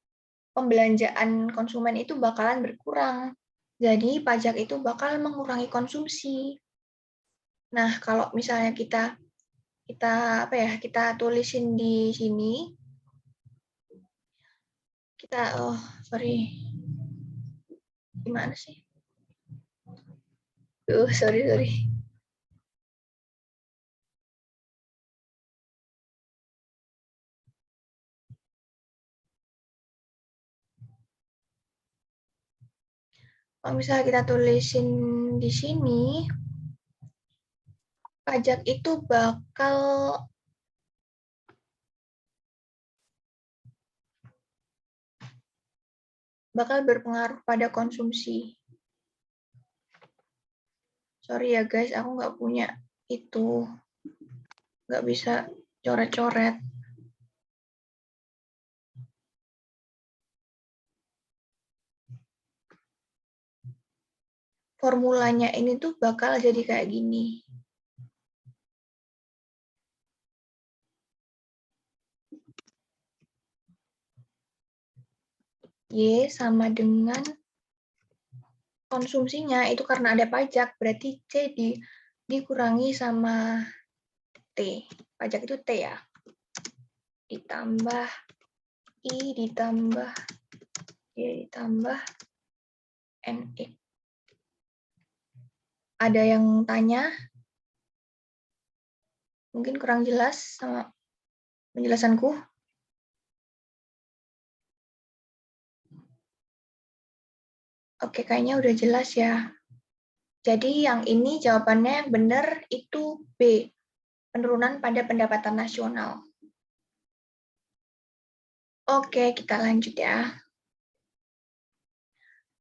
pembelanjaan konsumen itu bakalan berkurang. Jadi pajak itu bakal mengurangi konsumsi. Nah, kalau misalnya kita tulisin di sini, sorry, gimana sih? Sorry. Kalau misalnya kita tulisin di sini, pajak itu bakal berpengaruh pada konsumsi. Sorry ya guys, aku nggak punya itu. Nggak bisa coret-coret. Formulanya ini tuh bakal jadi kayak gini. Y sama dengan konsumsinya, itu karena ada pajak, berarti C dikurangi sama T. Pajak itu T ya. Ditambah I ditambah Y ditambah NE. Ada yang tanya? Mungkin kurang jelas sama penjelasanku. Oke, kayaknya udah jelas ya. Jadi yang ini jawabannya yang benar itu B. Penurunan pada pendapatan nasional. Oke, kita lanjut ya.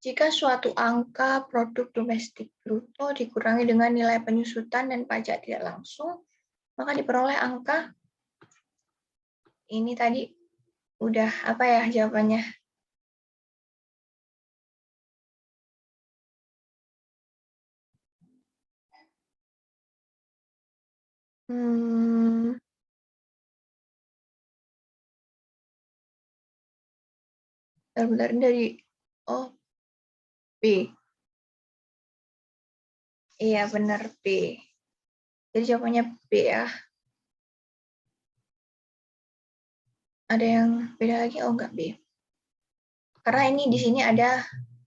Jika suatu angka produk domestik bruto dikurangi dengan nilai penyusutan dan pajak tidak langsung, maka diperoleh angka, ini tadi udah apa ya jawabannya? Bentar, dari B. Iya, benar B. Jadi jawabannya B ya. Ada yang beda lagi? Oh, enggak B. Karena ini di sini ada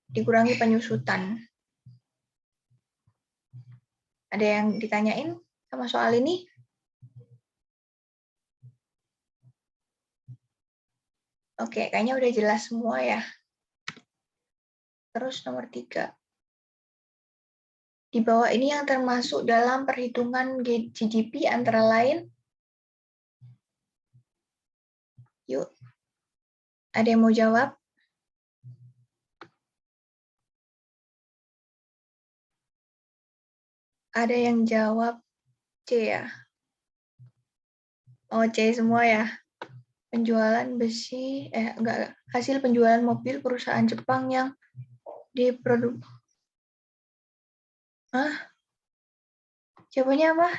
dikurangi penyusutan. Ada yang ditanyain sama soal ini? Oke, kayaknya udah jelas semua ya. Terus nomor 3. Di bawah ini yang termasuk dalam perhitungan GDP antara lain Yuk, ada yang mau jawab? Ada yang jawab C ya? Oh, C semua ya? Penjualan besi, enggak, hasil penjualan mobil perusahaan Jepang yang diproduk. Hah? Jawabannya apa?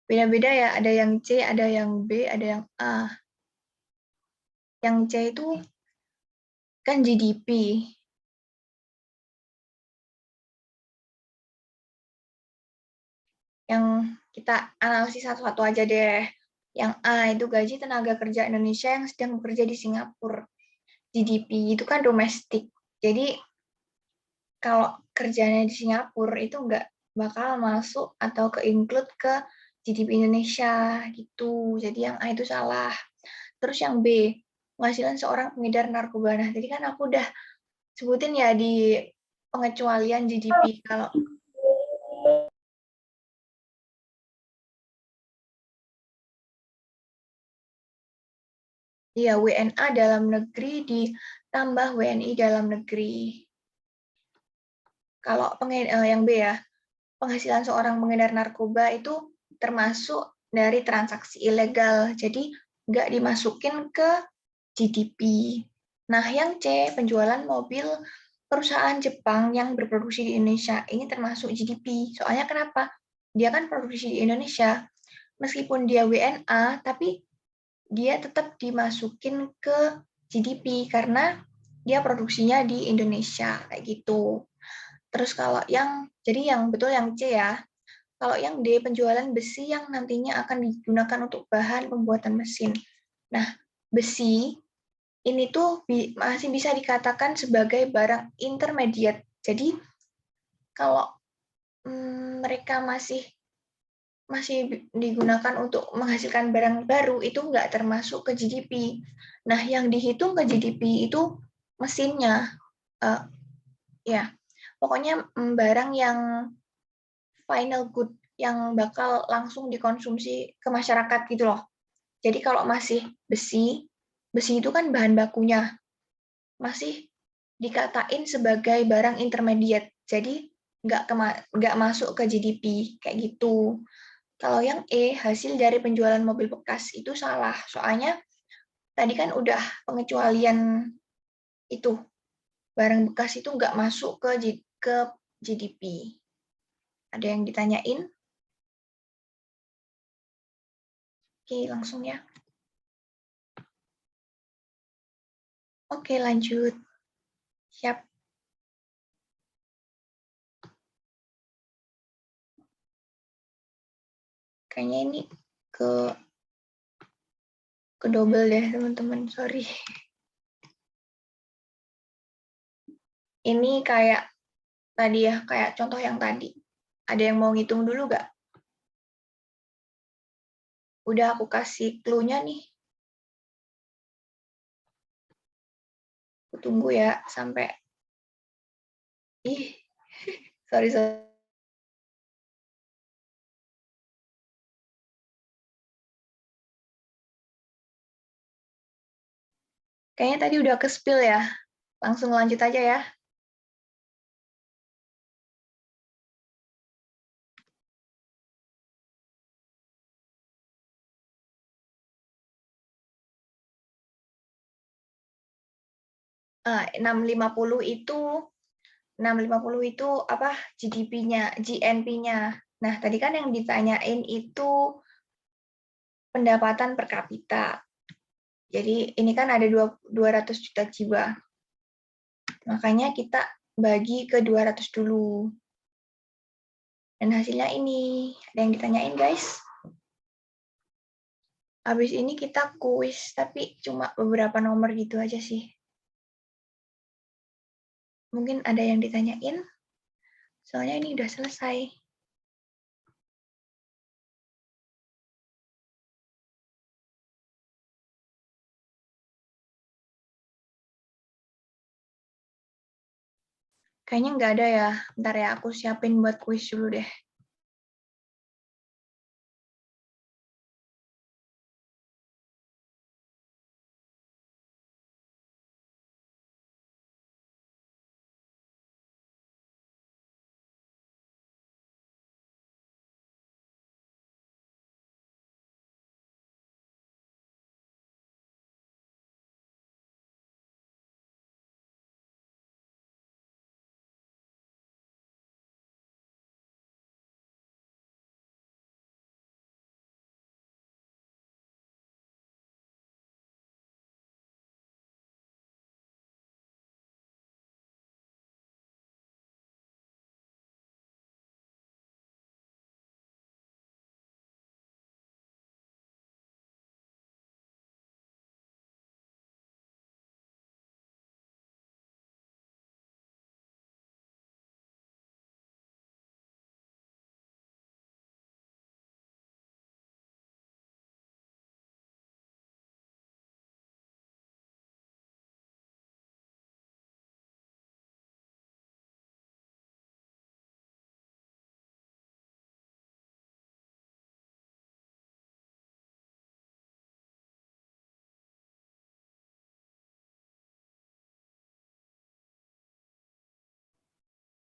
Beda-beda ya, ada yang C, ada yang B, ada yang A. Yang C itu kan GDP. Yang kita analisis satu-satu aja deh. Yang A itu gaji tenaga kerja Indonesia yang sedang bekerja di Singapura. GDP itu kan domestik. Jadi kalau kerjanya di Singapura itu nggak bakal masuk atau ke-include ke GDP Indonesia gitu. Jadi yang A itu salah. Terus yang B, penghasilan seorang pengedar narkoba. Nah, tadi kan aku udah sebutin ya di pengecualian GDP. Kalau ya WNA dalam negeri ditambah WNI dalam negeri. Kalau yang B ya, penghasilan seorang pengedar narkoba itu termasuk dari transaksi ilegal. Jadi nggak dimasukin ke GDP. Nah, yang C, penjualan mobil perusahaan Jepang yang berproduksi di Indonesia. Ini termasuk GDP. Soalnya kenapa? Dia kan produksi di Indonesia. Meskipun dia WNA, tapi dia tetap dimasukin ke GDP karena dia produksinya di Indonesia. Kayak gitu. Terus kalau jadi yang betul yang C ya. Kalau yang D, penjualan besi yang nantinya akan digunakan untuk bahan pembuatan mesin. Nah, besi ini tuh masih bisa dikatakan sebagai barang intermediate. Jadi kalau mereka masih digunakan untuk menghasilkan barang baru itu nggak termasuk ke GDP. Nah, yang dihitung ke GDP itu mesinnya, ya pokoknya barang yang final good yang bakal langsung dikonsumsi ke masyarakat gitu loh. Jadi kalau masih besi, besi itu kan bahan bakunya masih dikatain sebagai barang intermediate. Jadi nggak masuk ke GDP kayak gitu. Kalau yang E, hasil dari penjualan mobil bekas itu salah. Soalnya tadi kan udah pengecualian itu. Barang bekas itu nggak masuk ke GDP. Ada yang ditanyain? Oke, langsung ya. Oke, lanjut. Siap. Kayaknya ini ke double deh, teman-teman. Sorry. Ini kayak tadi ya, kayak contoh yang tadi. Ada yang mau ngitung dulu nggak? Udah aku kasih clue-nya nih. Aku tunggu ya sampai. Ih, sorry, sorry. Kayaknya tadi udah ke-spill ya. Langsung lanjut aja ya. 650 itu 650 itu apa? GDP-nya, GNP-nya. Nah, tadi kan yang ditanyain itu pendapatan per kapita. Jadi ini kan ada 200 juta jiwa. Makanya kita bagi ke 200 dulu. Dan hasilnya ini. Ada yang ditanyain, guys? Habis ini kita kuis, tapi cuma beberapa nomor gitu aja sih. Mungkin ada yang ditanyain? Soalnya ini udah selesai. Kayaknya nggak ada ya. Bentar ya, aku siapin buat kuis dulu deh.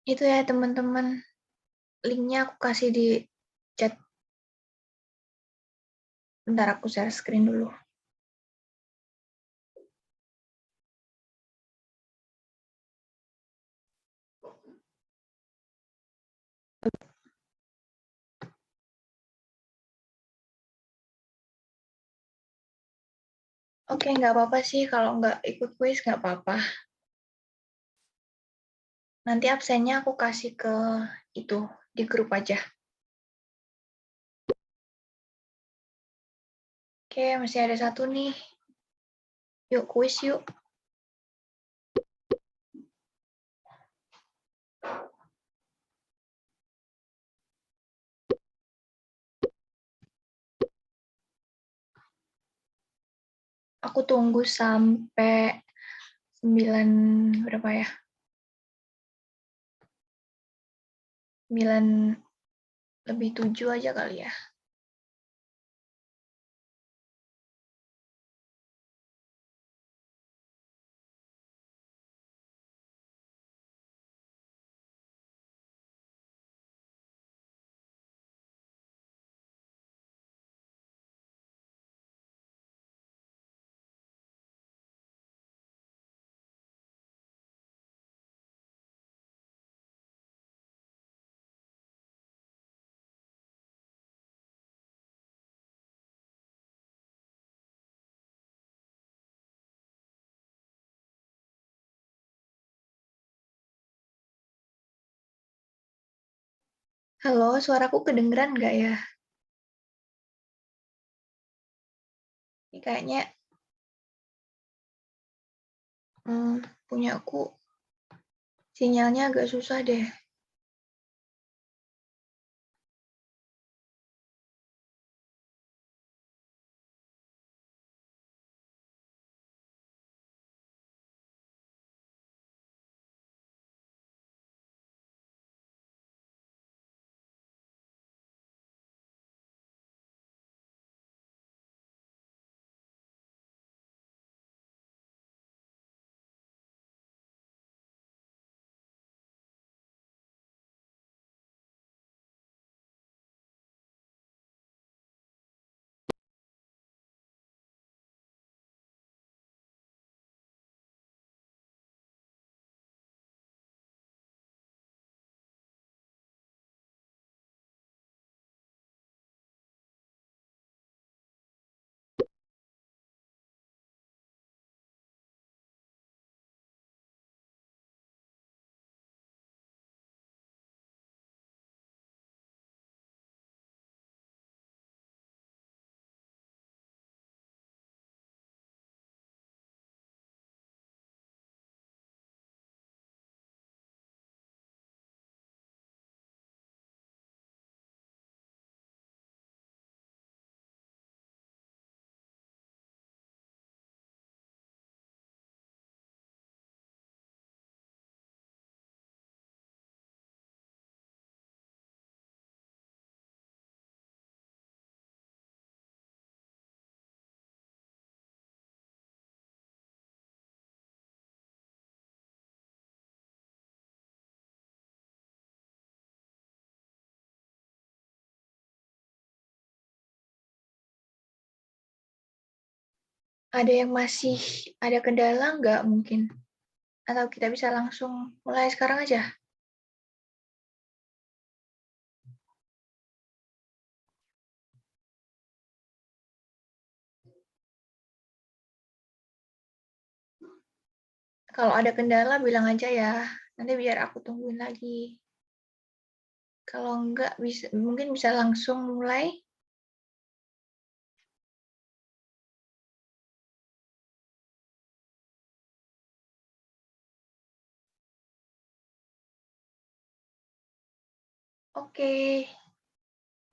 Itu ya teman-teman, linknya aku kasih di chat. Bentar aku share screen dulu. Oke, nggak apa-apa sih kalau nggak ikut kuis, nggak apa-apa. Nanti absennya aku kasih ke itu, di grup aja. Oke, masih ada satu nih. Yuk, kuis yuk. Aku tunggu sampai 9, berapa ya? 9 lebih 7 aja kali ya. Halo, suaraku kedengeran nggak ya? Ini kayaknya punya aku sinyalnya agak susah deh. Ada yang masih ada kendala nggak mungkin? Atau kita bisa langsung mulai sekarang aja? Kalau ada kendala bilang aja ya, nanti biar aku tungguin lagi. Kalau enggak bisa, mungkin bisa langsung mulai. Oke,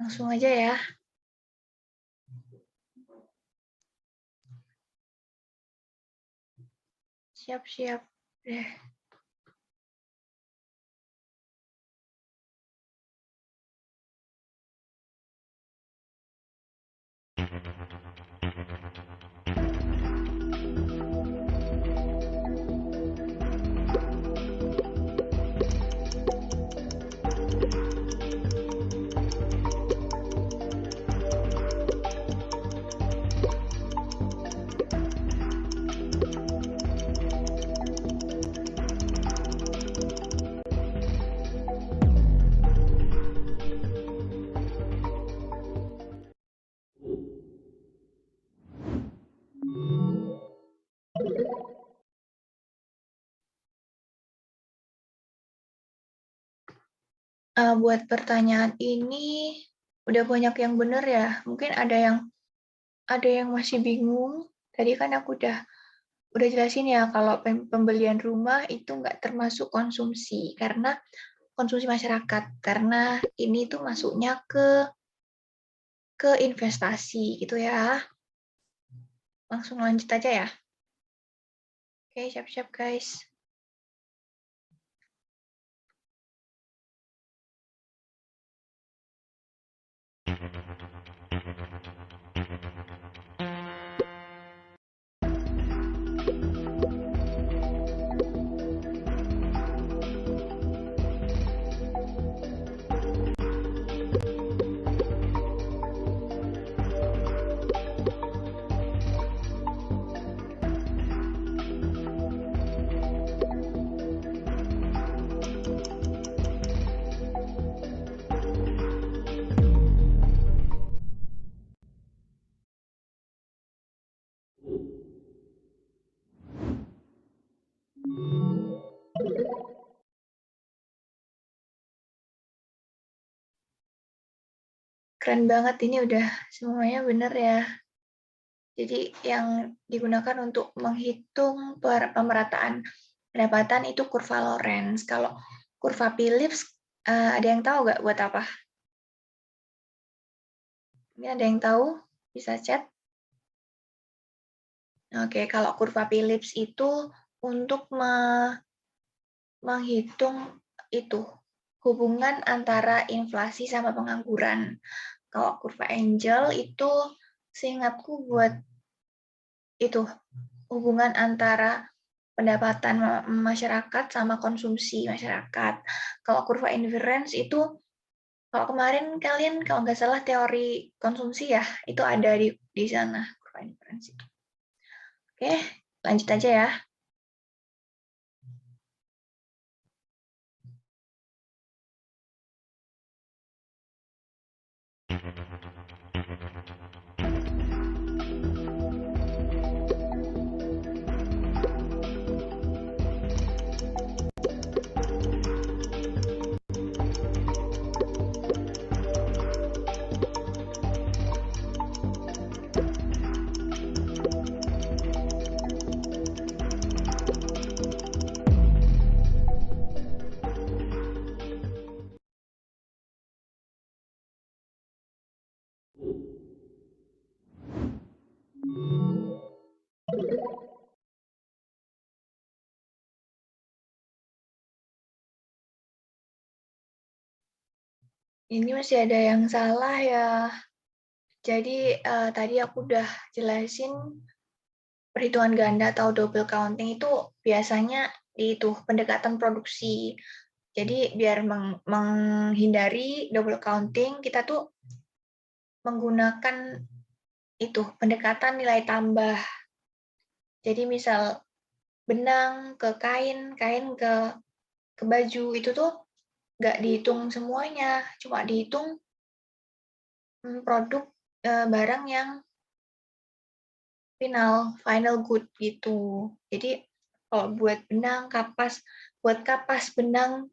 langsung aja ya. Siap-siap deh. Buat pertanyaan ini udah banyak yang benar ya. Mungkin ada yang masih bingung. Tadi kan aku udah jelasin ya kalau pembelian rumah itu nggak termasuk konsumsi karena konsumsi masyarakat karena ini tuh masuknya ke investasi gitu ya. Langsung lanjut aja ya. Oke, siap-siap guys. Keren banget ini udah semuanya benar ya. Jadi yang digunakan untuk menghitung pemerataan pendapatan itu kurva Lorenz. Kalau kurva Phillips, ada yang tahu nggak buat apa? Ini ada yang tahu? Bisa chat. Oke, kalau kurva Phillips itu untuk menghitung itu hubungan antara inflasi sama pengangguran. Kalau kurva Angel itu seingatku buat itu hubungan antara pendapatan masyarakat sama konsumsi masyarakat. Kalau kurva inference itu kalau kemarin kalian kalau nggak salah teori konsumsi ya, itu ada di sana kurva inference itu. Oke, lanjut aja ya. Ini masih ada yang salah ya. Jadi tadi aku udah jelasin perhitungan ganda atau double counting itu biasanya itu pendekatan produksi. Jadi biar menghindari double counting, kita tuh menggunakan itu pendekatan nilai tambah. Jadi misal benang ke kain, kain ke baju itu tuh nggak dihitung semuanya, cuma dihitung produk barang yang final good gitu. Jadi kalau buat benang, buat kapas benang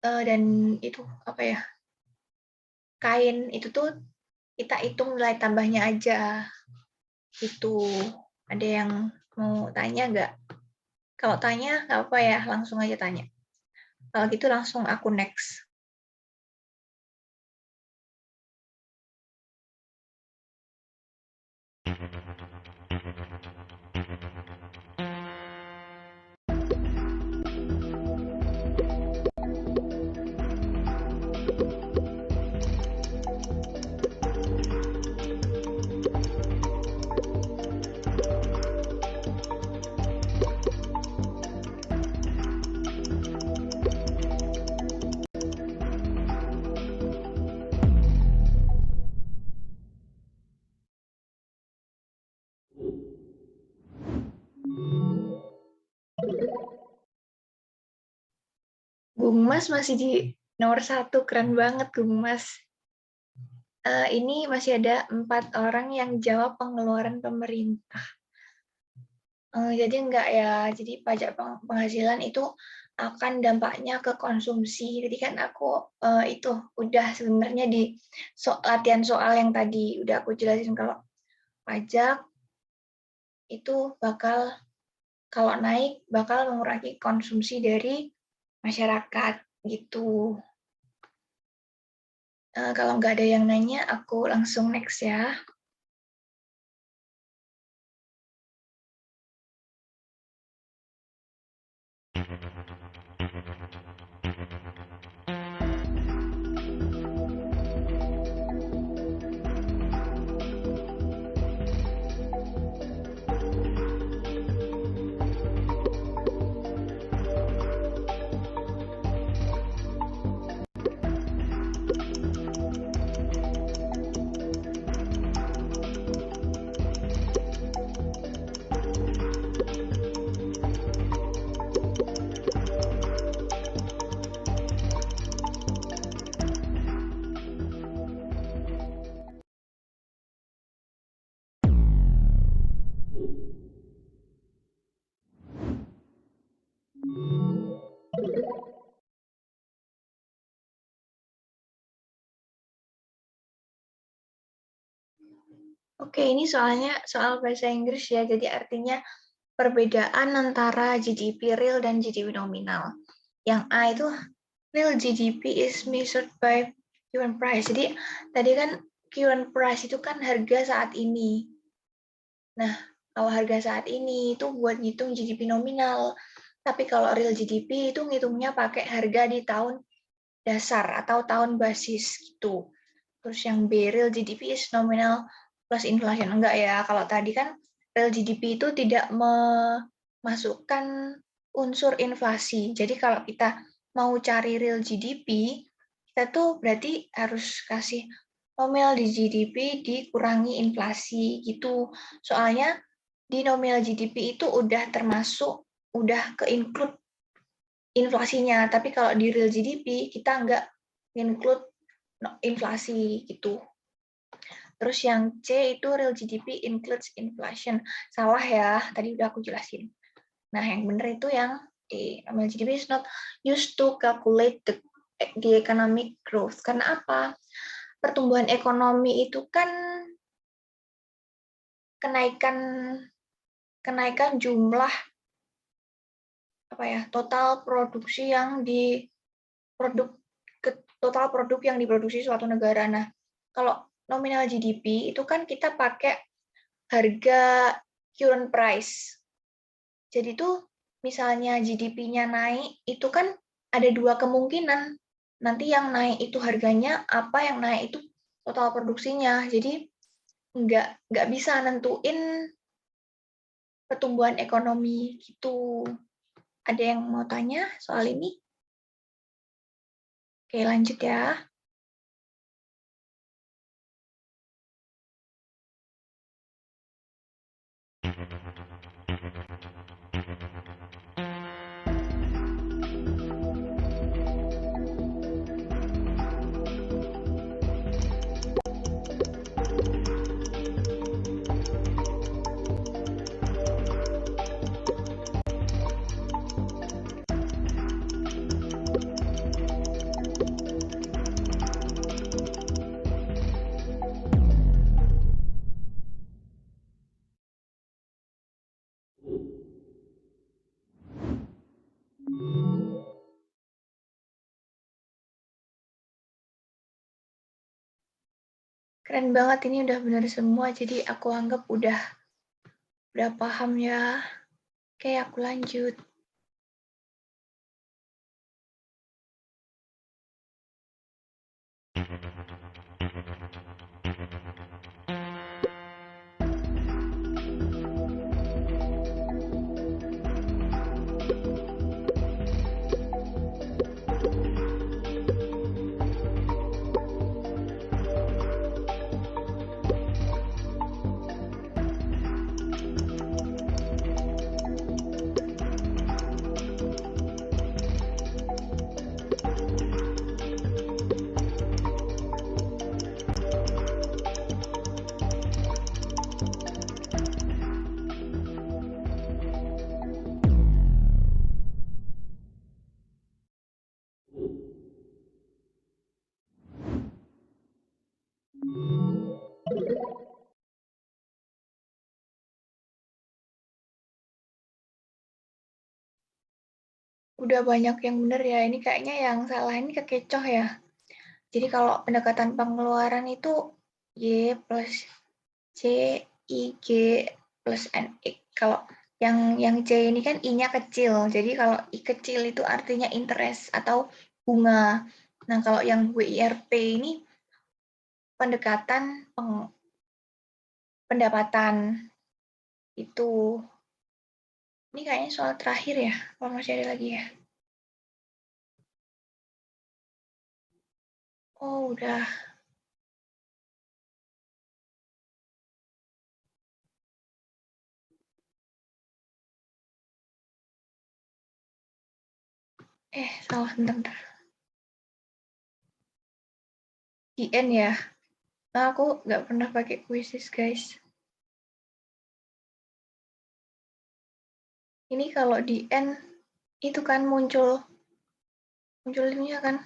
dan itu apa ya kain itu tuh kita hitung nilai tambahnya aja. Itu ada yang mau tanya nggak? Kalau tanya nggak apa ya, langsung aja tanya. Kalau gitu langsung aku next. Bung Mas masih di nomor 1, keren banget Bung Mas. Ini masih ada 4 orang yang jawab pengeluaran pemerintah. Jadi enggak ya, jadi pajak penghasilan itu akan dampaknya ke konsumsi. Jadi kan aku itu udah sebenarnya di latihan soal yang tadi udah aku jelasin kalau pajak itu bakal kalau naik bakal mengurangi konsumsi dari masyarakat gitu. Kalau nggak ada yang nanya, aku langsung next ya. Oke, ini soalnya soal bahasa Inggris ya, jadi artinya perbedaan antara GDP real dan GDP nominal. Yang A itu real GDP is measured by current price. Jadi tadi kan current price itu kan harga saat ini. Nah, kalau harga saat ini itu buat ngitung GDP nominal. Tapi kalau real GDP itu ngitungnya pakai harga di tahun dasar atau tahun basis gitu. Terus yang B, real GDP is nominal plus inflation. Enggak ya, kalau tadi kan real GDP itu tidak memasukkan unsur inflasi. Jadi kalau kita mau cari real GDP, kita tuh berarti harus kasih nominal di GDP dikurangi inflasi gitu. Soalnya di nominal GDP itu udah termasuk, udah ke-include inflasinya. Tapi kalau di real GDP, kita nggak include inflasi gitu. Terus yang C itu real GDP includes inflation. Salah ya, tadi udah aku jelasin. Nah, yang benar itu yang D. Nominal GDP is not used to calculate the economic growth. Karena apa? Pertumbuhan ekonomi itu kan kenaikan jumlah total produksi yang total produk yang diproduksi suatu negara. Nah, kalau nominal GDP itu kan kita pakai harga current price. Jadi tuh misalnya GDP-nya naik, itu kan ada dua kemungkinan. Nanti yang naik itu harganya, apa yang naik itu total produksinya. Jadi nggak bisa nentuin pertumbuhan ekonomi gitu. Ada yang mau tanya soal ini? Oke, lanjut ya. Keren banget, ini udah benar semua, jadi aku anggap udah paham ya. Oke, aku lanjut. Udah banyak yang benar ya. Ini kayaknya yang salah ini kekecoh ya. Jadi kalau pendekatan pengeluaran itu Y plus C, I, G plus N, X. Kalau yang C ini kan I-nya kecil. Jadi kalau I kecil itu artinya interest atau bunga. Nah, kalau yang WIRP ini pendekatan pendapatan itu. Ini kayaknya soal terakhir ya. Kalau masih ada lagi ya. Oh, udah. Salah, bentar. DN ya. Nah, aku nggak pernah pakai quizzes, guys. Ini kalau DN, itu kan muncul ininya kan.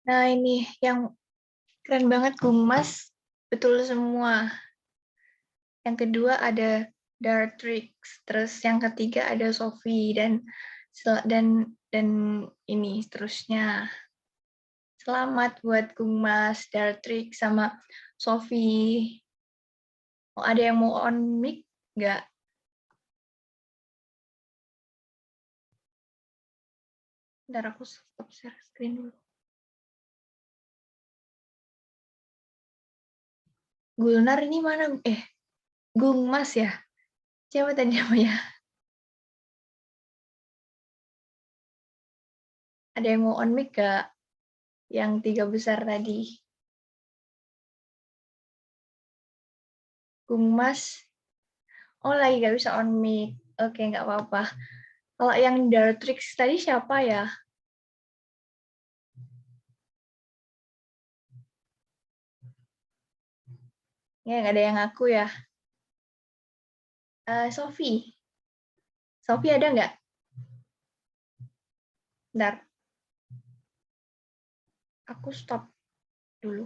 Nah, ini yang keren banget, Gumas. Betul semua. Yang kedua ada Dartrix, terus yang ketiga ada Sophie dan ini seterusnya. Selamat buat Gumas, Dartrix sama Sophie. Oh, ada yang mau on mic nggak? Bentar aku stop share screen dulu. Gulnar ini mana? Gungmas ya? Siapa tadi namanya? Ada yang mau on mic nggak? Yang 3 besar tadi. Gungmas. Oh, lagi nggak bisa on mic. Oke, nggak apa-apa. Kalau yang Dartrix tadi siapa ya? Ya, nggak ada yang ngaku ya. Sophie. Sophie ada nggak? Bentar. Aku stop dulu.